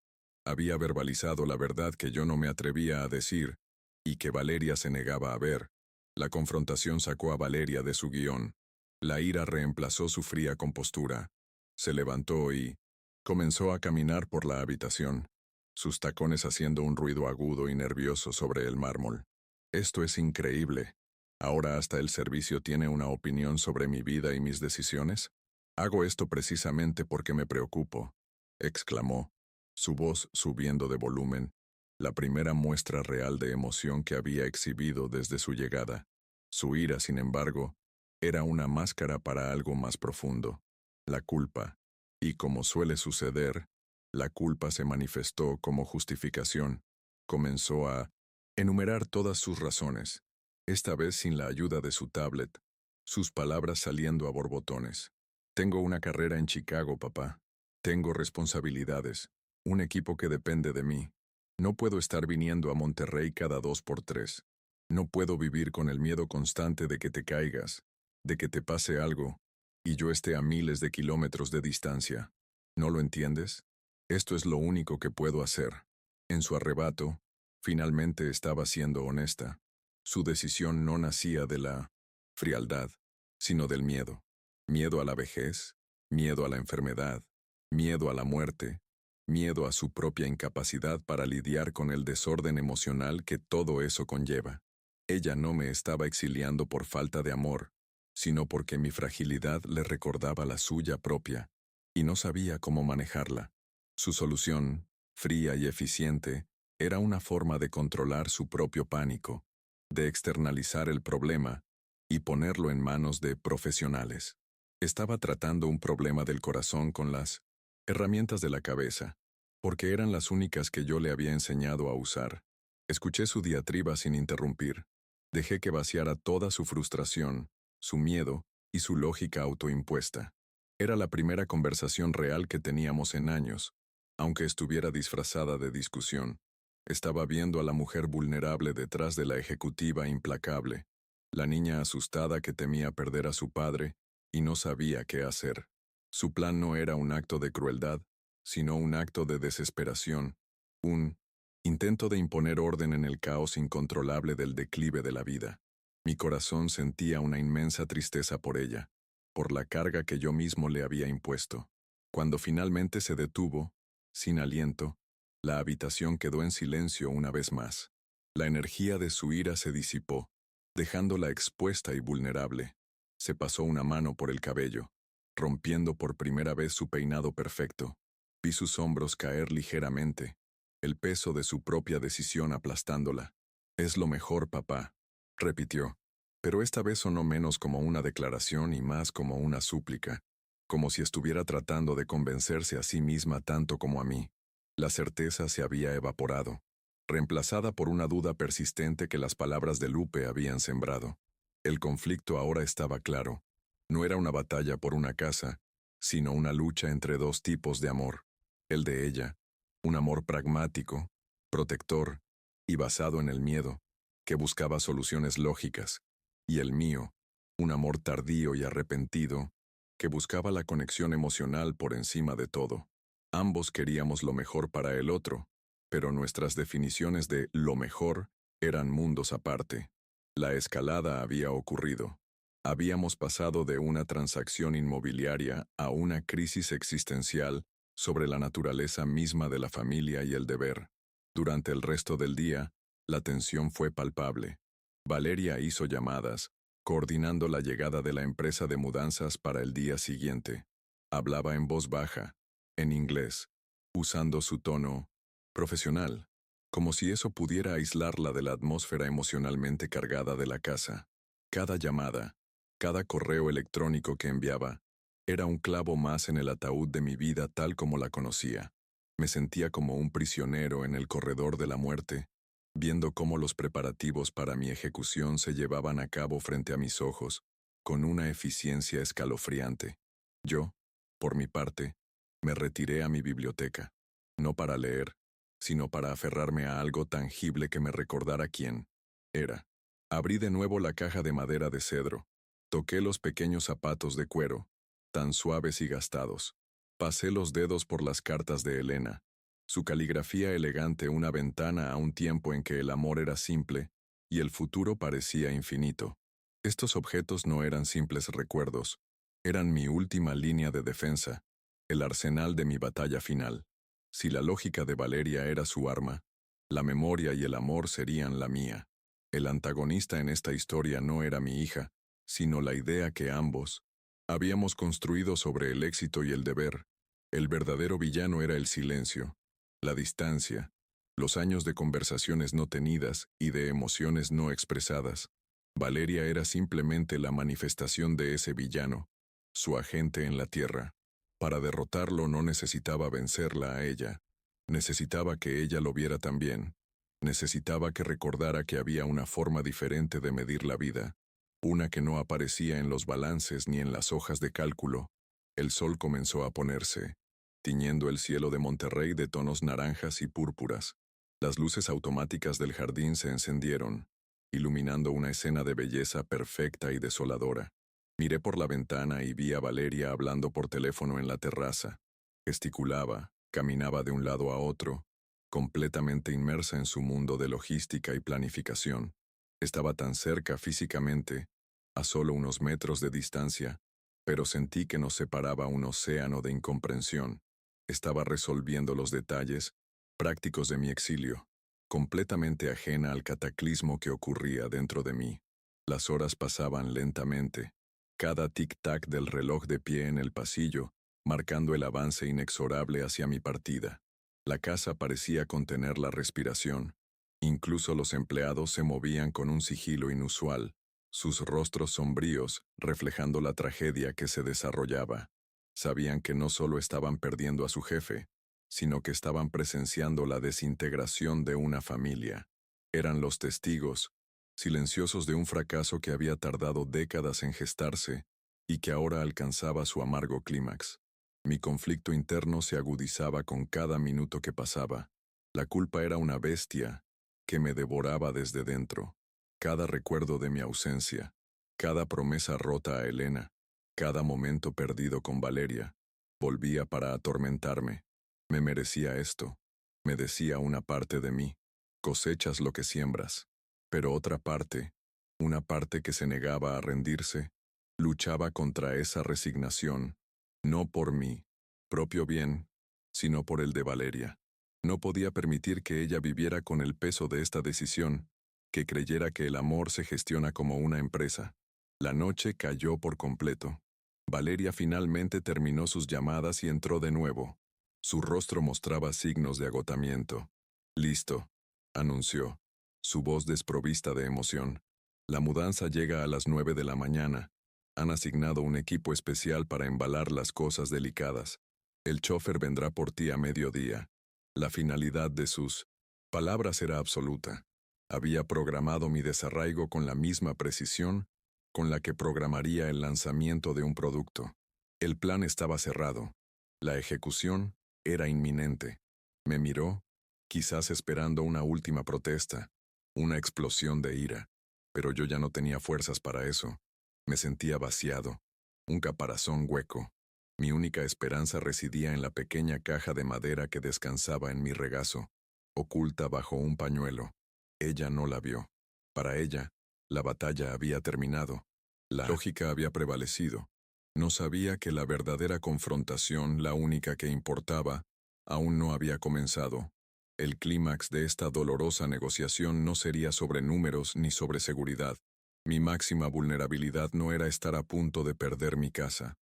Había verbalizado la verdad que yo no me atrevía a decir, y que Valeria se negaba a ver. La confrontación sacó a Valeria de su guión. La ira reemplazó su fría compostura. Se levantó y comenzó a caminar por la habitación, sus tacones haciendo un ruido agudo y nervioso sobre el mármol. Esto es increíble. ¿Ahora hasta el servicio tiene una opinión sobre mi vida y mis decisiones? Hago esto precisamente porque me preocupo, exclamó, su voz subiendo de volumen, la primera muestra real de emoción que había exhibido desde su llegada. Su ira, sin embargo, era una máscara para algo más profundo, la culpa, y como suele suceder, la culpa se manifestó como justificación. Comenzó a enumerar todas sus razones, esta vez sin la ayuda de su tablet, sus palabras saliendo a borbotones. Tengo una carrera en Chicago, papá. Tengo responsabilidades, un equipo que depende de mí. No puedo estar viniendo a Monterrey cada 2 por 3. No puedo vivir con el miedo constante de que te caigas, de que te pase algo, y yo esté a miles de kilómetros de distancia. ¿No lo entiendes? Esto es lo único que puedo hacer. En su arrebato, finalmente estaba siendo honesta. Su decisión no nacía de la frialdad, sino del miedo. Miedo a la vejez, miedo a la enfermedad, miedo a la muerte, miedo a su propia incapacidad para lidiar con el desorden emocional que todo eso conlleva. Ella no me estaba exiliando por falta de amor, sino porque mi fragilidad le recordaba la suya propia, y no sabía cómo manejarla. Su solución, fría y eficiente, era una forma de controlar su propio pánico, de externalizar el problema y ponerlo en manos de profesionales. Estaba tratando un problema del corazón con las herramientas de la cabeza, porque eran las únicas que yo le había enseñado a usar. Escuché su diatriba sin interrumpir. Dejé que vaciara toda su frustración, su miedo y su lógica autoimpuesta. Era la primera conversación real que teníamos en años, aunque estuviera disfrazada de discusión. Estaba viendo a la mujer vulnerable detrás de la ejecutiva implacable, la niña asustada que temía perder a su padre y no sabía qué hacer. Su plan no era un acto de crueldad, sino un acto de desesperación, un intento de imponer orden en el caos incontrolable del declive de la vida. Mi corazón sentía una inmensa tristeza por ella, por la carga que yo mismo le había impuesto. Cuando finalmente se detuvo, sin aliento, la habitación quedó en silencio una vez más. La energía de su ira se disipó, dejándola expuesta y vulnerable. Se pasó una mano por el cabello, rompiendo por primera vez su peinado perfecto. Vi sus hombros caer ligeramente, el peso de su propia decisión aplastándola. Es lo mejor, papá, repitió, pero esta vez sonó menos como una declaración y más como una súplica, como si estuviera tratando de convencerse a sí misma tanto como a mí. La certeza se había evaporado, reemplazada por una duda persistente que las palabras de Lupe habían sembrado. El conflicto ahora estaba claro. No era una batalla por una casa, sino una lucha entre dos tipos de amor. El de ella, un amor pragmático, protector y basado en el miedo. que buscaba soluciones lógicas, y el mío, un amor tardío y arrepentido, que buscaba la conexión emocional por encima de todo. Ambos queríamos lo mejor para el otro, pero nuestras definiciones de lo mejor eran mundos aparte. La escalada había ocurrido. Habíamos pasado de una transacción inmobiliaria a una crisis existencial sobre la naturaleza misma de la familia y el deber. Durante el resto del día, la tensión fue palpable. Valeria hizo llamadas, coordinando la llegada de la empresa de mudanzas para el día siguiente. Hablaba en voz baja, en inglés, usando su tono profesional, como si eso pudiera aislarla de la atmósfera emocionalmente cargada de la casa. Cada llamada, cada correo electrónico que enviaba, era un clavo más en el ataúd de mi vida tal como la conocía. Me sentía como un prisionero en el corredor de la muerte, viendo cómo los preparativos para mi ejecución se llevaban a cabo frente a mis ojos, con una eficiencia escalofriante. Yo, por mi parte, me retiré a mi biblioteca, no para leer, sino para aferrarme a algo tangible que me recordara quién era. Abrí de nuevo la caja de madera de cedro, toqué los pequeños zapatos de cuero, tan suaves y gastados. Pasé los dedos por las cartas de Elena, su caligrafía elegante, una ventana a un tiempo en que el amor era simple y el futuro parecía infinito. Estos objetos no eran simples recuerdos, eran mi última línea de defensa, el arsenal de mi batalla final. Si la lógica de Valeria era su arma, la memoria y el amor serían la mía. El antagonista en esta historia no era mi hija, sino la idea que ambos habíamos construido sobre el éxito y el deber. El verdadero villano era el silencio, la distancia, los años de conversaciones no tenidas y de emociones no expresadas. Valeria era simplemente la manifestación de ese villano, su agente en la tierra. Para derrotarlo no necesitaba vencerla a ella, necesitaba que ella lo viera también, necesitaba que recordara que había una forma diferente de medir la vida, una que no aparecía en los balances ni en las hojas de cálculo. El sol comenzó a ponerse, tiñendo el cielo de Monterrey de tonos naranjas y púrpuras. Las luces automáticas del jardín se encendieron, iluminando una escena de belleza perfecta y desoladora. Miré por la ventana y vi a Valeria hablando por teléfono en la terraza. Gesticulaba, caminaba de un lado a otro, completamente inmersa en su mundo de logística y planificación. Estaba tan cerca físicamente, a solo unos metros de distancia, pero sentí que nos separaba un océano de incomprensión. Estaba resolviendo los detalles prácticos de mi exilio, completamente ajena al cataclismo que ocurría dentro de mí. Las horas pasaban lentamente, cada tic-tac del reloj de pie en el pasillo, marcando el avance inexorable hacia mi partida. La casa parecía contener la respiración. Incluso los empleados se movían con un sigilo inusual, sus rostros sombríos reflejando la tragedia que se desarrollaba. Sabían que no solo estaban perdiendo a su jefe, sino que estaban presenciando la desintegración de una familia. Eran los testigos, silenciosos de un fracaso que había tardado décadas en gestarse y que ahora alcanzaba su amargo clímax. Mi conflicto interno se agudizaba con cada minuto que pasaba. La culpa era una bestia que me devoraba desde dentro. Cada recuerdo de mi ausencia, cada promesa rota a Elena, cada momento perdido con Valeria, volvía para atormentarme. Me merecía esto, me decía una parte de mí. Cosechas lo que siembras. Pero otra parte, una parte que se negaba a rendirse, luchaba contra esa resignación, no por mi propio bien, sino por el de Valeria. No podía permitir que ella viviera con el peso de esta decisión, que creyera que el amor se gestiona como una empresa. La noche cayó por completo. Valeria finalmente terminó sus llamadas y entró de nuevo. Su rostro mostraba signos de agotamiento. «Listo», anunció, su voz desprovista de emoción. «La mudanza llega a las 9 de la mañana. Han asignado un equipo especial para embalar las cosas delicadas. El chofer vendrá por ti a mediodía». La finalidad de sus palabras era absoluta. Había programado mi desarraigo con la misma precisión con la que programaría el lanzamiento de un producto. El plan estaba cerrado. La ejecución era inminente. Me miró, quizás esperando una última protesta, Una explosión de ira. Pero yo ya no tenía fuerzas para eso. Me sentía vaciado, un caparazón hueco. Mi única esperanza residía en la pequeña caja de madera que descansaba en mi regazo, oculta bajo un pañuelo. Ella no la vio. Para ella, la batalla había terminado. La lógica había prevalecido. No sabía que la verdadera confrontación, la única que importaba, aún no había comenzado. El clímax de esta dolorosa negociación no sería sobre números ni sobre seguridad. Mi máxima vulnerabilidad no era estar a punto de perder mi casa.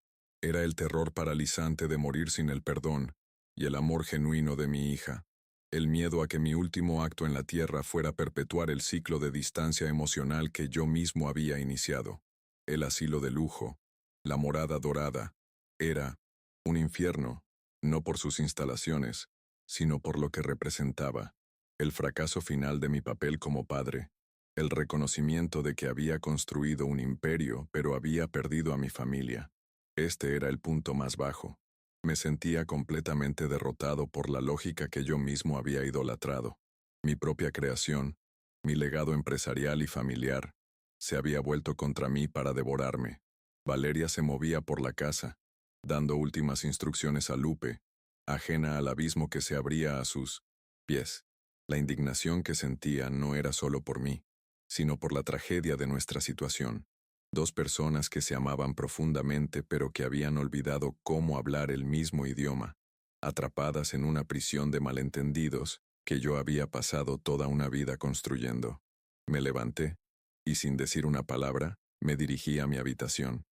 Era el terror paralizante de morir sin el perdón y el amor genuino de mi hija. El miedo a que mi último acto en la tierra fuera perpetuar el ciclo de distancia emocional que yo mismo había iniciado. El asilo de lujo, la morada dorada, era un infierno, no por sus instalaciones, sino por lo que representaba. El fracaso final de mi papel como padre, el reconocimiento de que había construido un imperio, pero había perdido a mi familia. Este era el punto más bajo. Me sentía completamente derrotado por la lógica que yo mismo había idolatrado. Mi propia creación, mi legado empresarial y familiar, se había vuelto contra mí para devorarme. Valeria se movía por la casa, dando últimas instrucciones a Lupe, ajena al abismo que se abría a sus pies. La indignación que sentía no era solo por mí, sino por la tragedia de nuestra situación. Dos personas que se amaban profundamente pero que habían olvidado cómo hablar el mismo idioma, atrapadas en una prisión de malentendidos que yo había pasado toda una vida construyendo. Me levanté, y sin decir una palabra, me dirigí a mi habitación.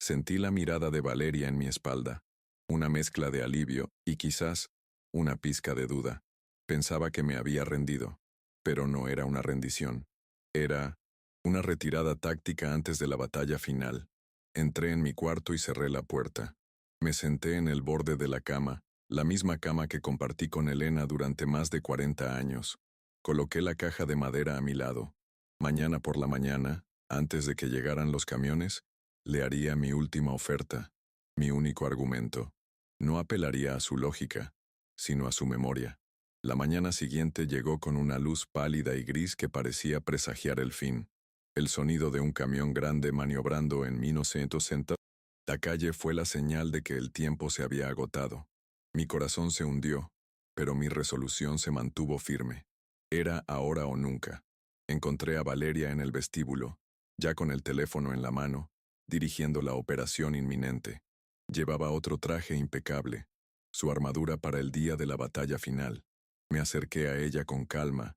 Sentí la mirada de Valeria en mi espalda, una mezcla de alivio y quizás una pizca de duda. Pensaba que me había rendido, pero no era una rendición. Era una retirada táctica antes de la batalla final. Entré en mi cuarto y cerré la puerta. Me senté en el borde de la cama, la misma cama que compartí con Elena durante más de 40 años. Coloqué la caja de madera a mi lado. Mañana por la mañana, antes de que llegaran los camiones, le haría mi última oferta, mi único argumento. No apelaría a su lógica, sino a su memoria. La mañana siguiente llegó con una luz pálida y gris que parecía presagiar el fin. El sonido de un camión grande maniobrando en 1960. La calle fue la señal de que el tiempo se había agotado. Mi corazón se hundió, pero mi resolución se mantuvo firme. Era ahora o nunca. Encontré a Valeria en el vestíbulo, ya con el teléfono en la mano, dirigiendo la operación inminente. Llevaba otro traje impecable, su armadura para el día de la batalla final. Me acerqué a ella con calma,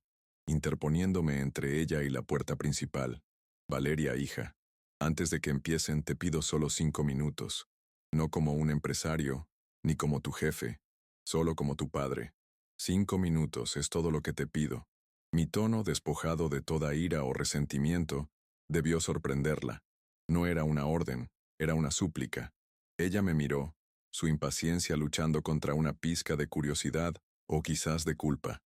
interponiéndome entre ella y la puerta principal. Valeria, hija, antes de que empiecen te pido solo 5 minutos. No como un empresario, ni como tu jefe, solo como tu padre. 5 minutos es todo lo que te pido. Mi tono, despojado de toda ira o resentimiento, debió sorprenderla. No era una orden, era una súplica. Ella me miró, su impaciencia luchando contra una pizca de curiosidad o quizás de culpa.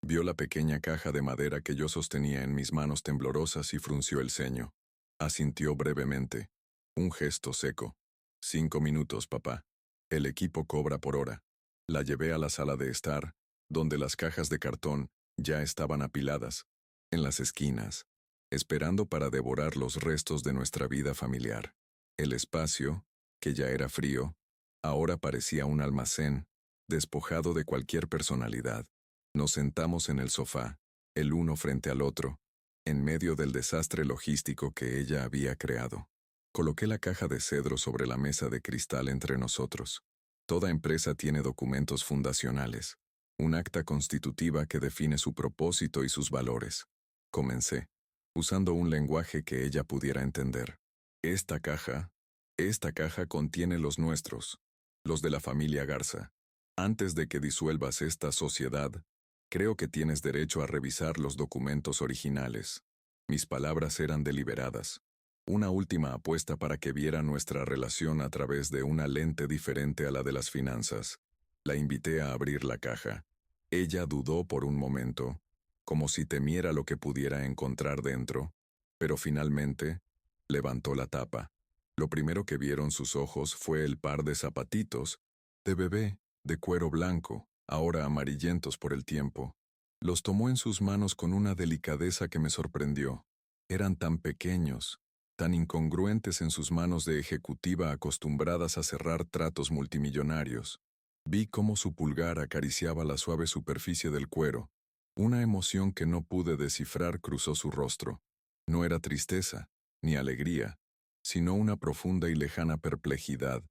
Vio la pequeña caja de madera que yo sostenía en mis manos temblorosas y frunció el ceño. Asintió brevemente. Un gesto seco. 5 minutos, papá. El equipo cobra por hora. La llevé a la sala de estar, donde las cajas de cartón ya estaban apiladas, en las esquinas, esperando para devorar los restos de nuestra vida familiar. El espacio, que ya era frío, ahora parecía un almacén, despojado de cualquier personalidad. Nos sentamos en el sofá, el uno frente al otro, en medio del desastre logístico que ella había creado. Coloqué la caja de cedro sobre la mesa de cristal entre nosotros. Toda empresa tiene documentos fundacionales, un acta constitutiva que define su propósito y sus valores. Comencé, usando un lenguaje que ella pudiera entender. Esta caja contiene los nuestros, los de la familia Garza. Antes de que disuelvas esta sociedad, creo que tienes derecho a revisar los documentos originales. Mis palabras eran deliberadas. Una última apuesta para que viera nuestra relación a través de una lente diferente a la de las finanzas. La invité a abrir la caja. Ella dudó por un momento, como si temiera lo que pudiera encontrar dentro, pero finalmente levantó la tapa. Lo primero que vieron sus ojos fue el par de zapatitos, de bebé, de cuero blanco, ahora amarillentos por el tiempo. Los tomó en sus manos con una delicadeza que me sorprendió. Eran tan pequeños, tan incongruentes en sus manos de ejecutiva acostumbradas a cerrar tratos multimillonarios. Vi cómo su pulgar acariciaba la suave superficie del cuero. Una emoción que no pude descifrar cruzó su rostro. No era tristeza, ni alegría, sino una profunda y lejana perplejidad,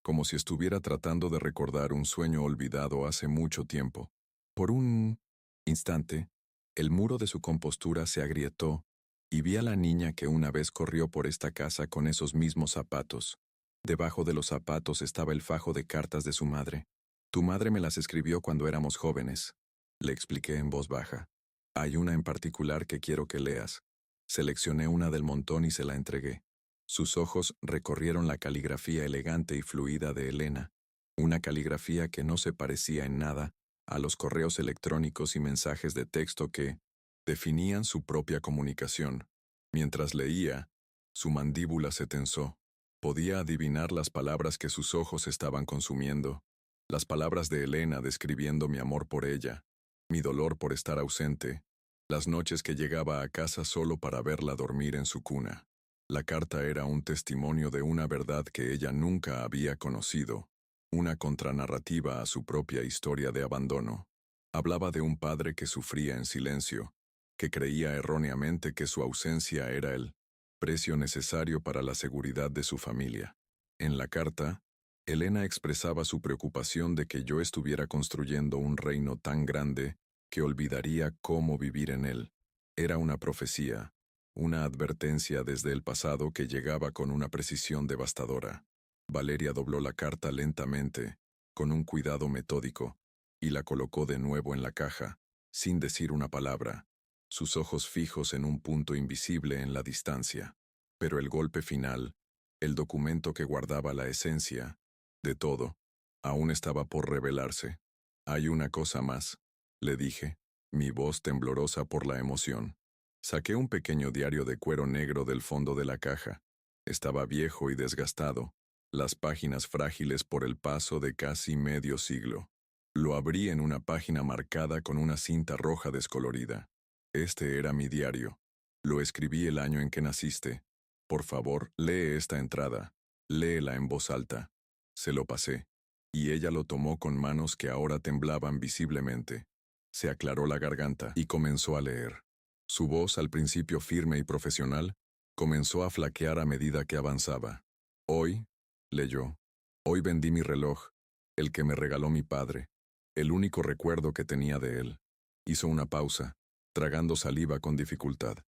como si estuviera tratando de recordar un sueño olvidado hace mucho tiempo. Por un instante, el muro de su compostura se agrietó, y vi a la niña que una vez corrió por esta casa con esos mismos zapatos. Debajo de los zapatos estaba el fajo de cartas de su madre. Tu madre me las escribió cuando éramos jóvenes, le expliqué en voz baja. Hay una en particular que quiero que leas. Seleccioné una del montón y se la entregué. Sus ojos recorrieron la caligrafía elegante y fluida de Elena, una caligrafía que no se parecía en nada a los correos electrónicos y mensajes de texto que definían su propia comunicación. Mientras leía, su mandíbula se tensó. Podía adivinar las palabras que sus ojos estaban consumiendo, las palabras de Elena describiendo mi amor por ella, mi dolor por estar ausente, las noches que llegaba a casa solo para verla dormir en su cuna. La carta era un testimonio de una verdad que ella nunca había conocido, una contranarrativa a su propia historia de abandono. Hablaba de un padre que sufría en silencio, que creía erróneamente que su ausencia era el precio necesario para la seguridad de su familia. En la carta, Elena expresaba su preocupación de que yo estuviera construyendo un reino tan grande que olvidaría cómo vivir en él. Era una profecía, una advertencia desde el pasado que llegaba con una precisión devastadora. Valeria dobló la carta lentamente, con un cuidado metódico, y la colocó de nuevo en la caja, sin decir una palabra, sus ojos fijos en un punto invisible en la distancia. Pero el golpe final, el documento que guardaba la esencia de todo, aún estaba por revelarse. Hay una cosa más, le dije, mi voz temblorosa por la emoción. Saqué un pequeño diario de cuero negro del fondo de la caja. Estaba viejo y desgastado, las páginas frágiles por el paso de casi medio siglo. Lo abrí en una página marcada con una cinta roja descolorida. Este era mi diario. Lo escribí el año en que naciste. Por favor, lee esta entrada. Léela en voz alta. Se lo pasé, y ella lo tomó con manos que ahora temblaban visiblemente. Se aclaró la garganta y comenzó a leer. Su voz, al principio firme y profesional, comenzó a flaquear a medida que avanzaba. Hoy, leyó, hoy vendí mi reloj, el que me regaló mi padre, el único recuerdo que tenía de él. Hizo una pausa, tragando saliva con dificultad.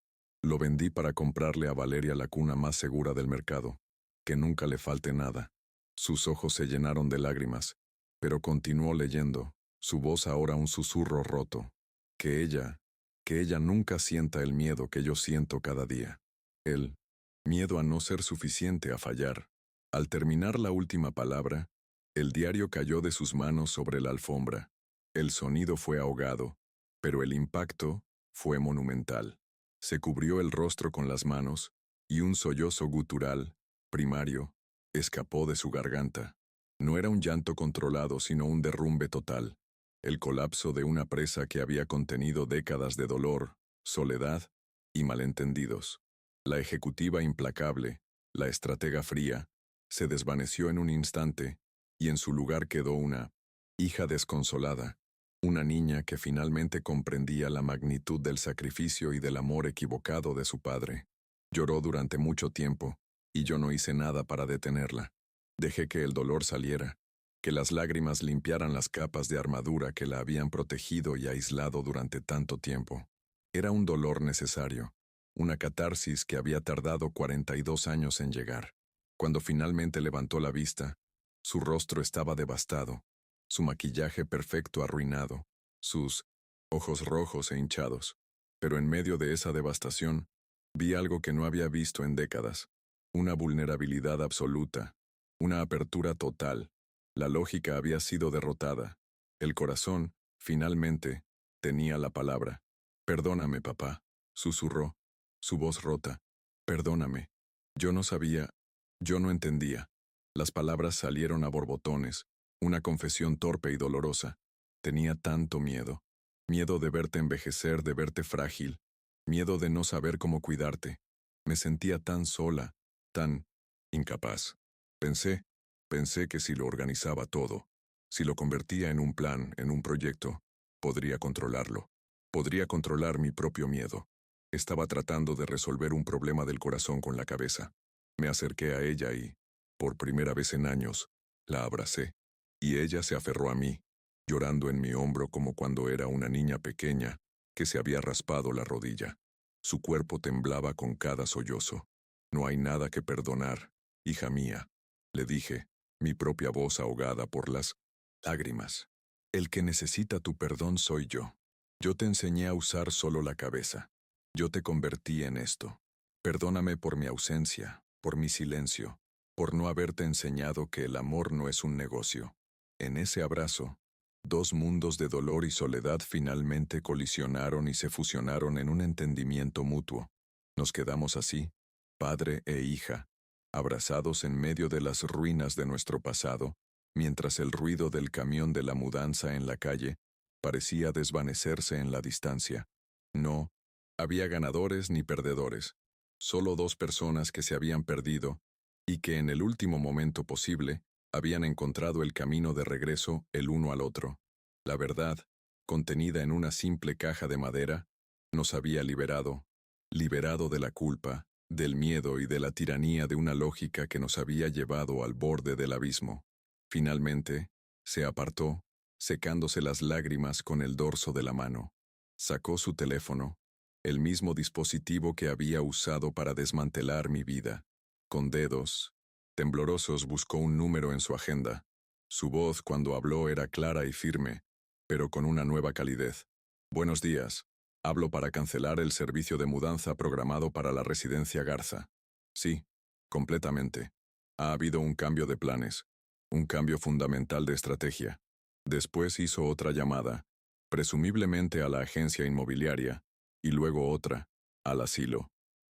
Lo vendí para comprarle a Valeria la cuna más segura del mercado, que nunca le falte nada. Sus ojos se llenaron de lágrimas, pero continuó leyendo, su voz ahora un susurro roto. Que ella nunca sienta el miedo que yo siento cada día. El miedo a no ser suficiente, a fallar. Al terminar la última palabra, el diario cayó de sus manos sobre la alfombra. El sonido fue ahogado, pero el impacto fue monumental. Se cubrió el rostro con las manos, y un sollozo gutural, primario, escapó de su garganta. No era un llanto controlado, sino un derrumbe total. El colapso de una presa que había contenido décadas de dolor, soledad y malentendidos. La ejecutiva implacable, la estratega fría, se desvaneció en un instante, y en su lugar quedó una hija desconsolada, una niña que finalmente comprendía la magnitud del sacrificio y del amor equivocado de su padre. Lloró durante mucho tiempo, y yo no hice nada para detenerla. Dejé que el dolor saliera, que las lágrimas limpiaran las capas de armadura que la habían protegido y aislado durante tanto tiempo. Era un dolor necesario, una catarsis que había tardado 42 años en llegar. Cuando finalmente levantó la vista, su rostro estaba devastado, su maquillaje perfecto arruinado, sus ojos rojos e hinchados. Pero en medio de esa devastación, vi algo que no había visto en décadas, una vulnerabilidad absoluta, una apertura total. La lógica había sido derrotada. El corazón, finalmente, tenía la palabra. Perdóname, papá, susurró, su voz rota. Perdóname. Yo no sabía, yo no entendía. Las palabras salieron a borbotones, una confesión torpe y dolorosa. Tenía tanto miedo. Miedo de verte envejecer, de verte frágil. Miedo de no saber cómo cuidarte. Me sentía tan sola, tan incapaz. Pensé que si lo organizaba todo, si lo convertía en un plan, en un proyecto, podría controlarlo. Podría controlar mi propio miedo. Estaba tratando de resolver un problema del corazón con la cabeza. Me acerqué a ella y, por primera vez en años, la abracé. Y ella se aferró a mí, llorando en mi hombro como cuando era una niña pequeña que se había raspado la rodilla. Su cuerpo temblaba con cada sollozo. No hay nada que perdonar, hija mía, le dije, mi propia voz ahogada por las lágrimas. El que necesita tu perdón soy yo. Yo te enseñé a usar solo la cabeza. Yo te convertí en esto. Perdóname por mi ausencia, por mi silencio, por no haberte enseñado que el amor no es un negocio. En ese abrazo, dos mundos de dolor y soledad finalmente colisionaron y se fusionaron en un entendimiento mutuo. Nos quedamos así, padre e hija, abrazados en medio de las ruinas de nuestro pasado, mientras el ruido del camión de la mudanza en la calle parecía desvanecerse en la distancia. No había ganadores ni perdedores, solo dos personas que se habían perdido y que en el último momento posible habían encontrado el camino de regreso el uno al otro. La verdad, contenida en una simple caja de madera, nos había liberado de la culpa, del miedo y de la tiranía de una lógica que nos había llevado al borde del abismo. Finalmente, se apartó, secándose las lágrimas con el dorso de la mano. Sacó su teléfono, el mismo dispositivo que había usado para desmantelar mi vida. Con dedos temblorosos buscó un número en su agenda. Su voz cuando habló era clara y firme, pero con una nueva calidez. Buenos días. Hablo para cancelar el servicio de mudanza programado para la residencia Garza. Sí, completamente. Ha habido un cambio de planes, un cambio fundamental de estrategia. Después hizo otra llamada, presumiblemente a la agencia inmobiliaria, y luego otra, al asilo.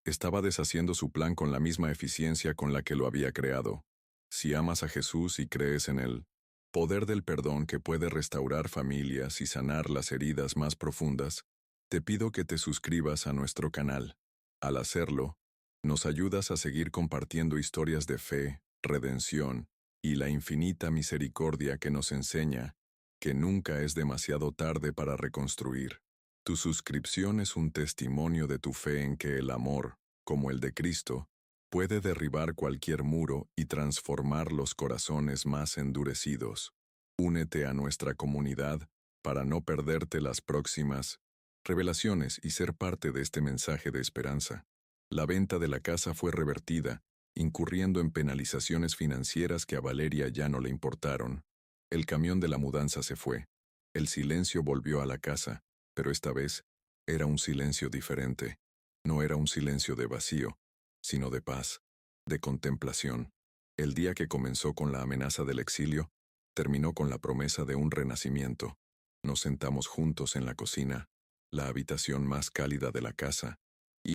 Estaba deshaciendo su plan con la misma eficiencia con la que lo había creado. Si amas a Jesús y crees en el poder del perdón que puede restaurar familias y sanar las heridas más profundas, te pido que te suscribas a nuestro canal. Al hacerlo, nos ayudas a seguir compartiendo historias de fe, redención y la infinita misericordia que nos enseña que nunca es demasiado tarde para reconstruir. Tu suscripción es un testimonio de tu fe en que el amor, como el de Cristo, puede derribar cualquier muro y transformar los corazones más endurecidos. Únete a nuestra comunidad para no perderte las próximas revelaciones y ser parte de este mensaje de esperanza. La venta de la casa fue revertida, incurriendo en penalizaciones financieras que a Valeria ya no le importaron. El camión de la mudanza se fue. El silencio volvió a la casa, pero esta vez era un silencio diferente. No era un silencio de vacío, sino de paz, de contemplación. El día que comenzó con la amenaza del exilio, terminó con la promesa de un renacimiento. Nos sentamos juntos en la cocina, la habitación más cálida de la casa, y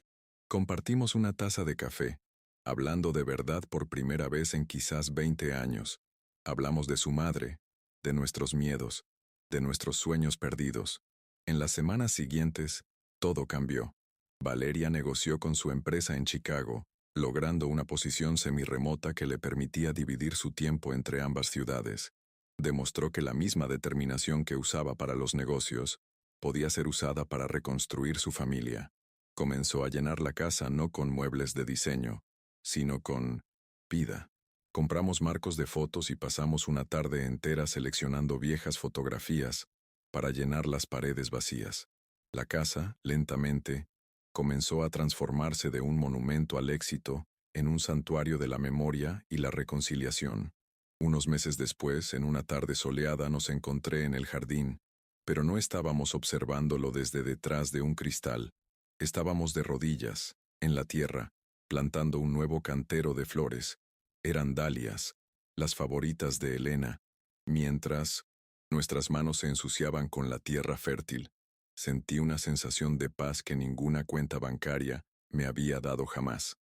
compartimos una taza de café, hablando de verdad por primera vez en quizás 20 años. Hablamos de su madre, de nuestros miedos, de nuestros sueños perdidos. En las semanas siguientes, todo cambió. Valeria negoció con su empresa en Chicago, logrando una posición semirremota que le permitía dividir su tiempo entre ambas ciudades. Demostró que la misma determinación que usaba para los negocios podía ser usada para reconstruir su familia. Comenzó a llenar la casa no con muebles de diseño, sino con vida. Compramos marcos de fotos y pasamos una tarde entera seleccionando viejas fotografías para llenar las paredes vacías. La casa, lentamente, comenzó a transformarse de un monumento al éxito en un santuario de la memoria y la reconciliación. Unos meses después, en una tarde soleada, nos encontré en el jardín, pero no estábamos observándolo desde detrás de un cristal. Estábamos de rodillas, en la tierra, plantando un nuevo cantero de flores. Eran dalias, las favoritas de Elena, mientras nuestras manos se ensuciaban con la tierra fértil. Sentí una sensación de paz que ninguna cuenta bancaria me había dado jamás.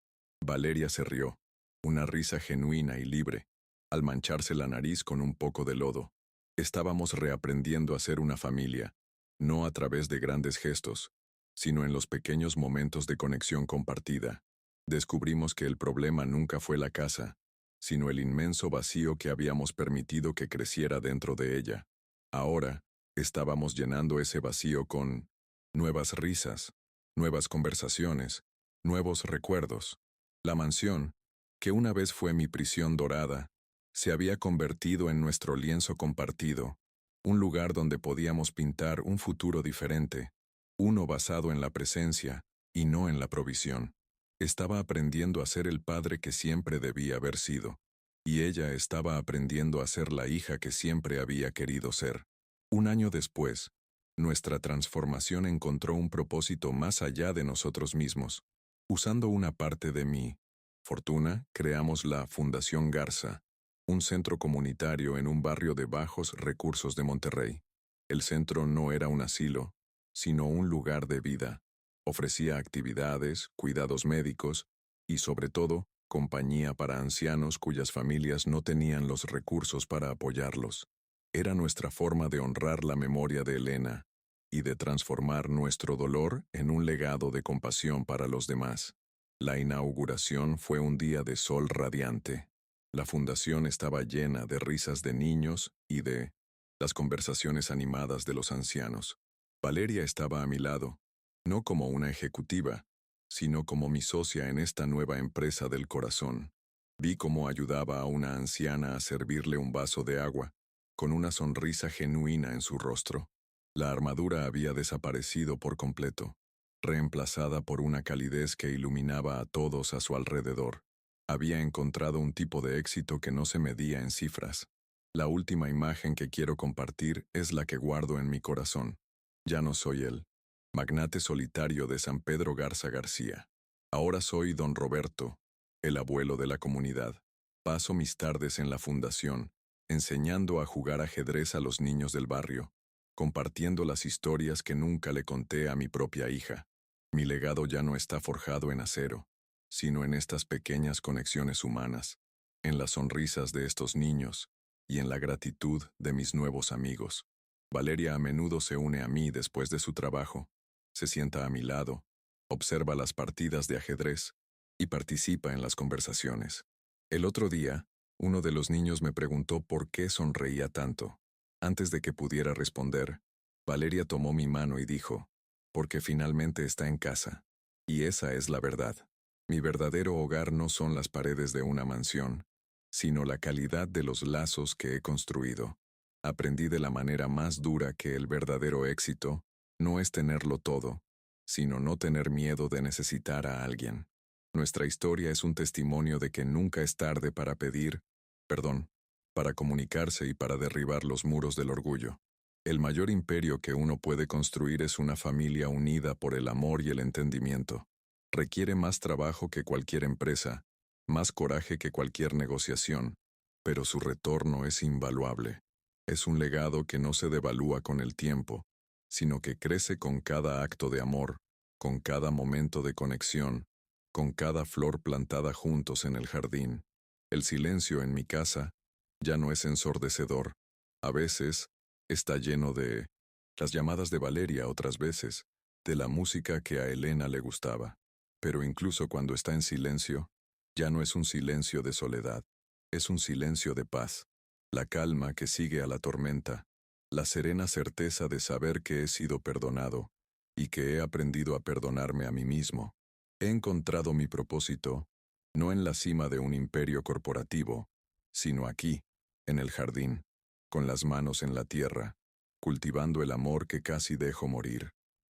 Valeria se rió, una risa genuina y libre, al mancharse la nariz con un poco de lodo. Estábamos reaprendiendo a ser una familia, no a través de grandes gestos, sino en los pequeños momentos de conexión compartida. Descubrimos que el problema nunca fue la casa, sino el inmenso vacío que habíamos permitido que creciera dentro de ella. Ahora, estábamos llenando ese vacío con nuevas risas, nuevas conversaciones, nuevos recuerdos. La mansión, que una vez fue mi prisión dorada, se había convertido en nuestro lienzo compartido, un lugar donde podíamos pintar un futuro diferente, uno basado en la presencia y no en la provisión. Estaba aprendiendo a ser el padre que siempre debía haber sido, y ella estaba aprendiendo a ser la hija que siempre había querido ser. Un año después, nuestra transformación encontró un propósito más allá de nosotros mismos. Usando una parte de mi fortuna, creamos la Fundación Garza, un centro comunitario en un barrio de bajos recursos de Monterrey. El centro no era un asilo, sino un lugar de vida. Ofrecía actividades, cuidados médicos y, sobre todo, compañía para ancianos cuyas familias no tenían los recursos para apoyarlos. Era nuestra forma de honrar la memoria de Elena y de transformar nuestro dolor en un legado de compasión para los demás. La inauguración fue un día de sol radiante. La fundación estaba llena de risas de niños y de las conversaciones animadas de los ancianos. Valeria estaba a mi lado, no como una ejecutiva, sino como mi socia en esta nueva empresa del corazón. Vi cómo ayudaba a una anciana a servirle un vaso de agua, con una sonrisa genuina en su rostro. La armadura había desaparecido por completo, reemplazada por una calidez que iluminaba a todos a su alrededor. Había encontrado un tipo de éxito que no se medía en cifras. La última imagen que quiero compartir es la que guardo en mi corazón. Ya no soy el magnate solitario de San Pedro Garza García. Ahora soy don Roberto, el abuelo de la comunidad. Paso mis tardes en la fundación, enseñando a jugar ajedrez a los niños del barrio, compartiendo las historias que nunca le conté a mi propia hija. Mi legado ya no está forjado en acero, sino en estas pequeñas conexiones humanas, en las sonrisas de estos niños y en la gratitud de mis nuevos amigos. Valeria a menudo se une a mí después de su trabajo, se sienta a mi lado, observa las partidas de ajedrez y participa en las conversaciones. El otro día, uno de los niños me preguntó por qué sonreía tanto. Antes de que pudiera responder, Valeria tomó mi mano y dijo, porque finalmente está en casa. Y esa es la verdad. Mi verdadero hogar no son las paredes de una mansión, sino la calidad de los lazos que he construido. Aprendí de la manera más dura que el verdadero éxito no es tenerlo todo, sino no tener miedo de necesitar a alguien. Nuestra historia es un testimonio de que nunca es tarde para pedir perdón, para comunicarse y para derribar los muros del orgullo. El mayor imperio que uno puede construir es una familia unida por el amor y el entendimiento. Requiere más trabajo que cualquier empresa, más coraje que cualquier negociación, pero su retorno es invaluable. Es un legado que no se devalúa con el tiempo, sino que crece con cada acto de amor, con cada momento de conexión, con cada flor plantada juntos en el jardín. El silencio en mi casa ya no es ensordecedor. A veces está lleno de las llamadas de Valeria, otras veces de la música que a Elena le gustaba. Pero incluso cuando está en silencio, ya no es un silencio de soledad, es un silencio de paz. La calma que sigue a la tormenta, la serena certeza de saber que he sido perdonado y que he aprendido a perdonarme a mí mismo. He encontrado mi propósito, no en la cima de un imperio corporativo, sino aquí, en el jardín, con las manos en la tierra, cultivando el amor que casi dejo morir.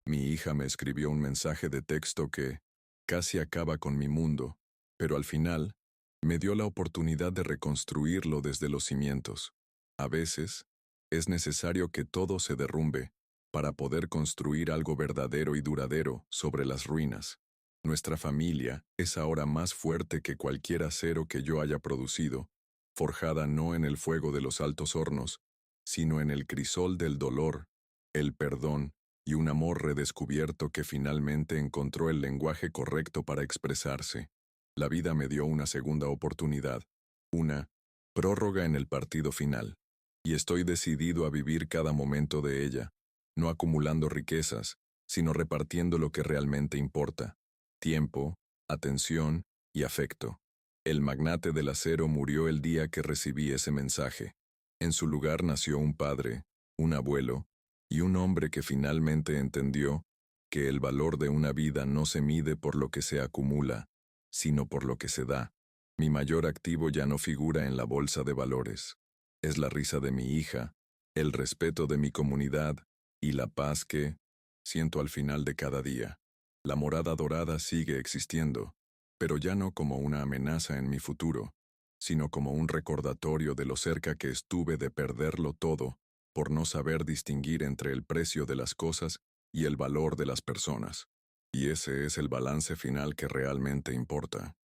Mi hija me escribió un mensaje de texto que casi acaba con mi mundo, pero al final me dio la oportunidad de reconstruirlo desde los cimientos. A veces, es necesario que todo se derrumbe para poder construir algo verdadero y duradero sobre las ruinas. Nuestra familia es ahora más fuerte que cualquier acero que yo haya producido, forjada no en el fuego de los altos hornos, sino en el crisol del dolor, el perdón y un amor redescubierto que finalmente encontró el lenguaje correcto para expresarse. La vida me dio una segunda oportunidad, una prórroga en el partido final, y estoy decidido a vivir cada momento de ella, no acumulando riquezas, sino repartiendo lo que realmente importa: tiempo, atención y afecto. El magnate del acero murió el día que recibí ese mensaje. En su lugar nació un padre, un abuelo y un hombre que finalmente entendió que el valor de una vida no se mide por lo que se acumula, sino por lo que se da. Mi mayor activo ya no figura en la bolsa de valores. Es la risa de mi hija, el respeto de mi comunidad y la paz que siento al final de cada día. La morada dorada sigue existiendo, pero ya no como una amenaza en mi futuro, sino como un recordatorio de lo cerca que estuve de perderlo todo por no saber distinguir entre el precio de las cosas y el valor de las personas. Y ese es el balance final que realmente importa.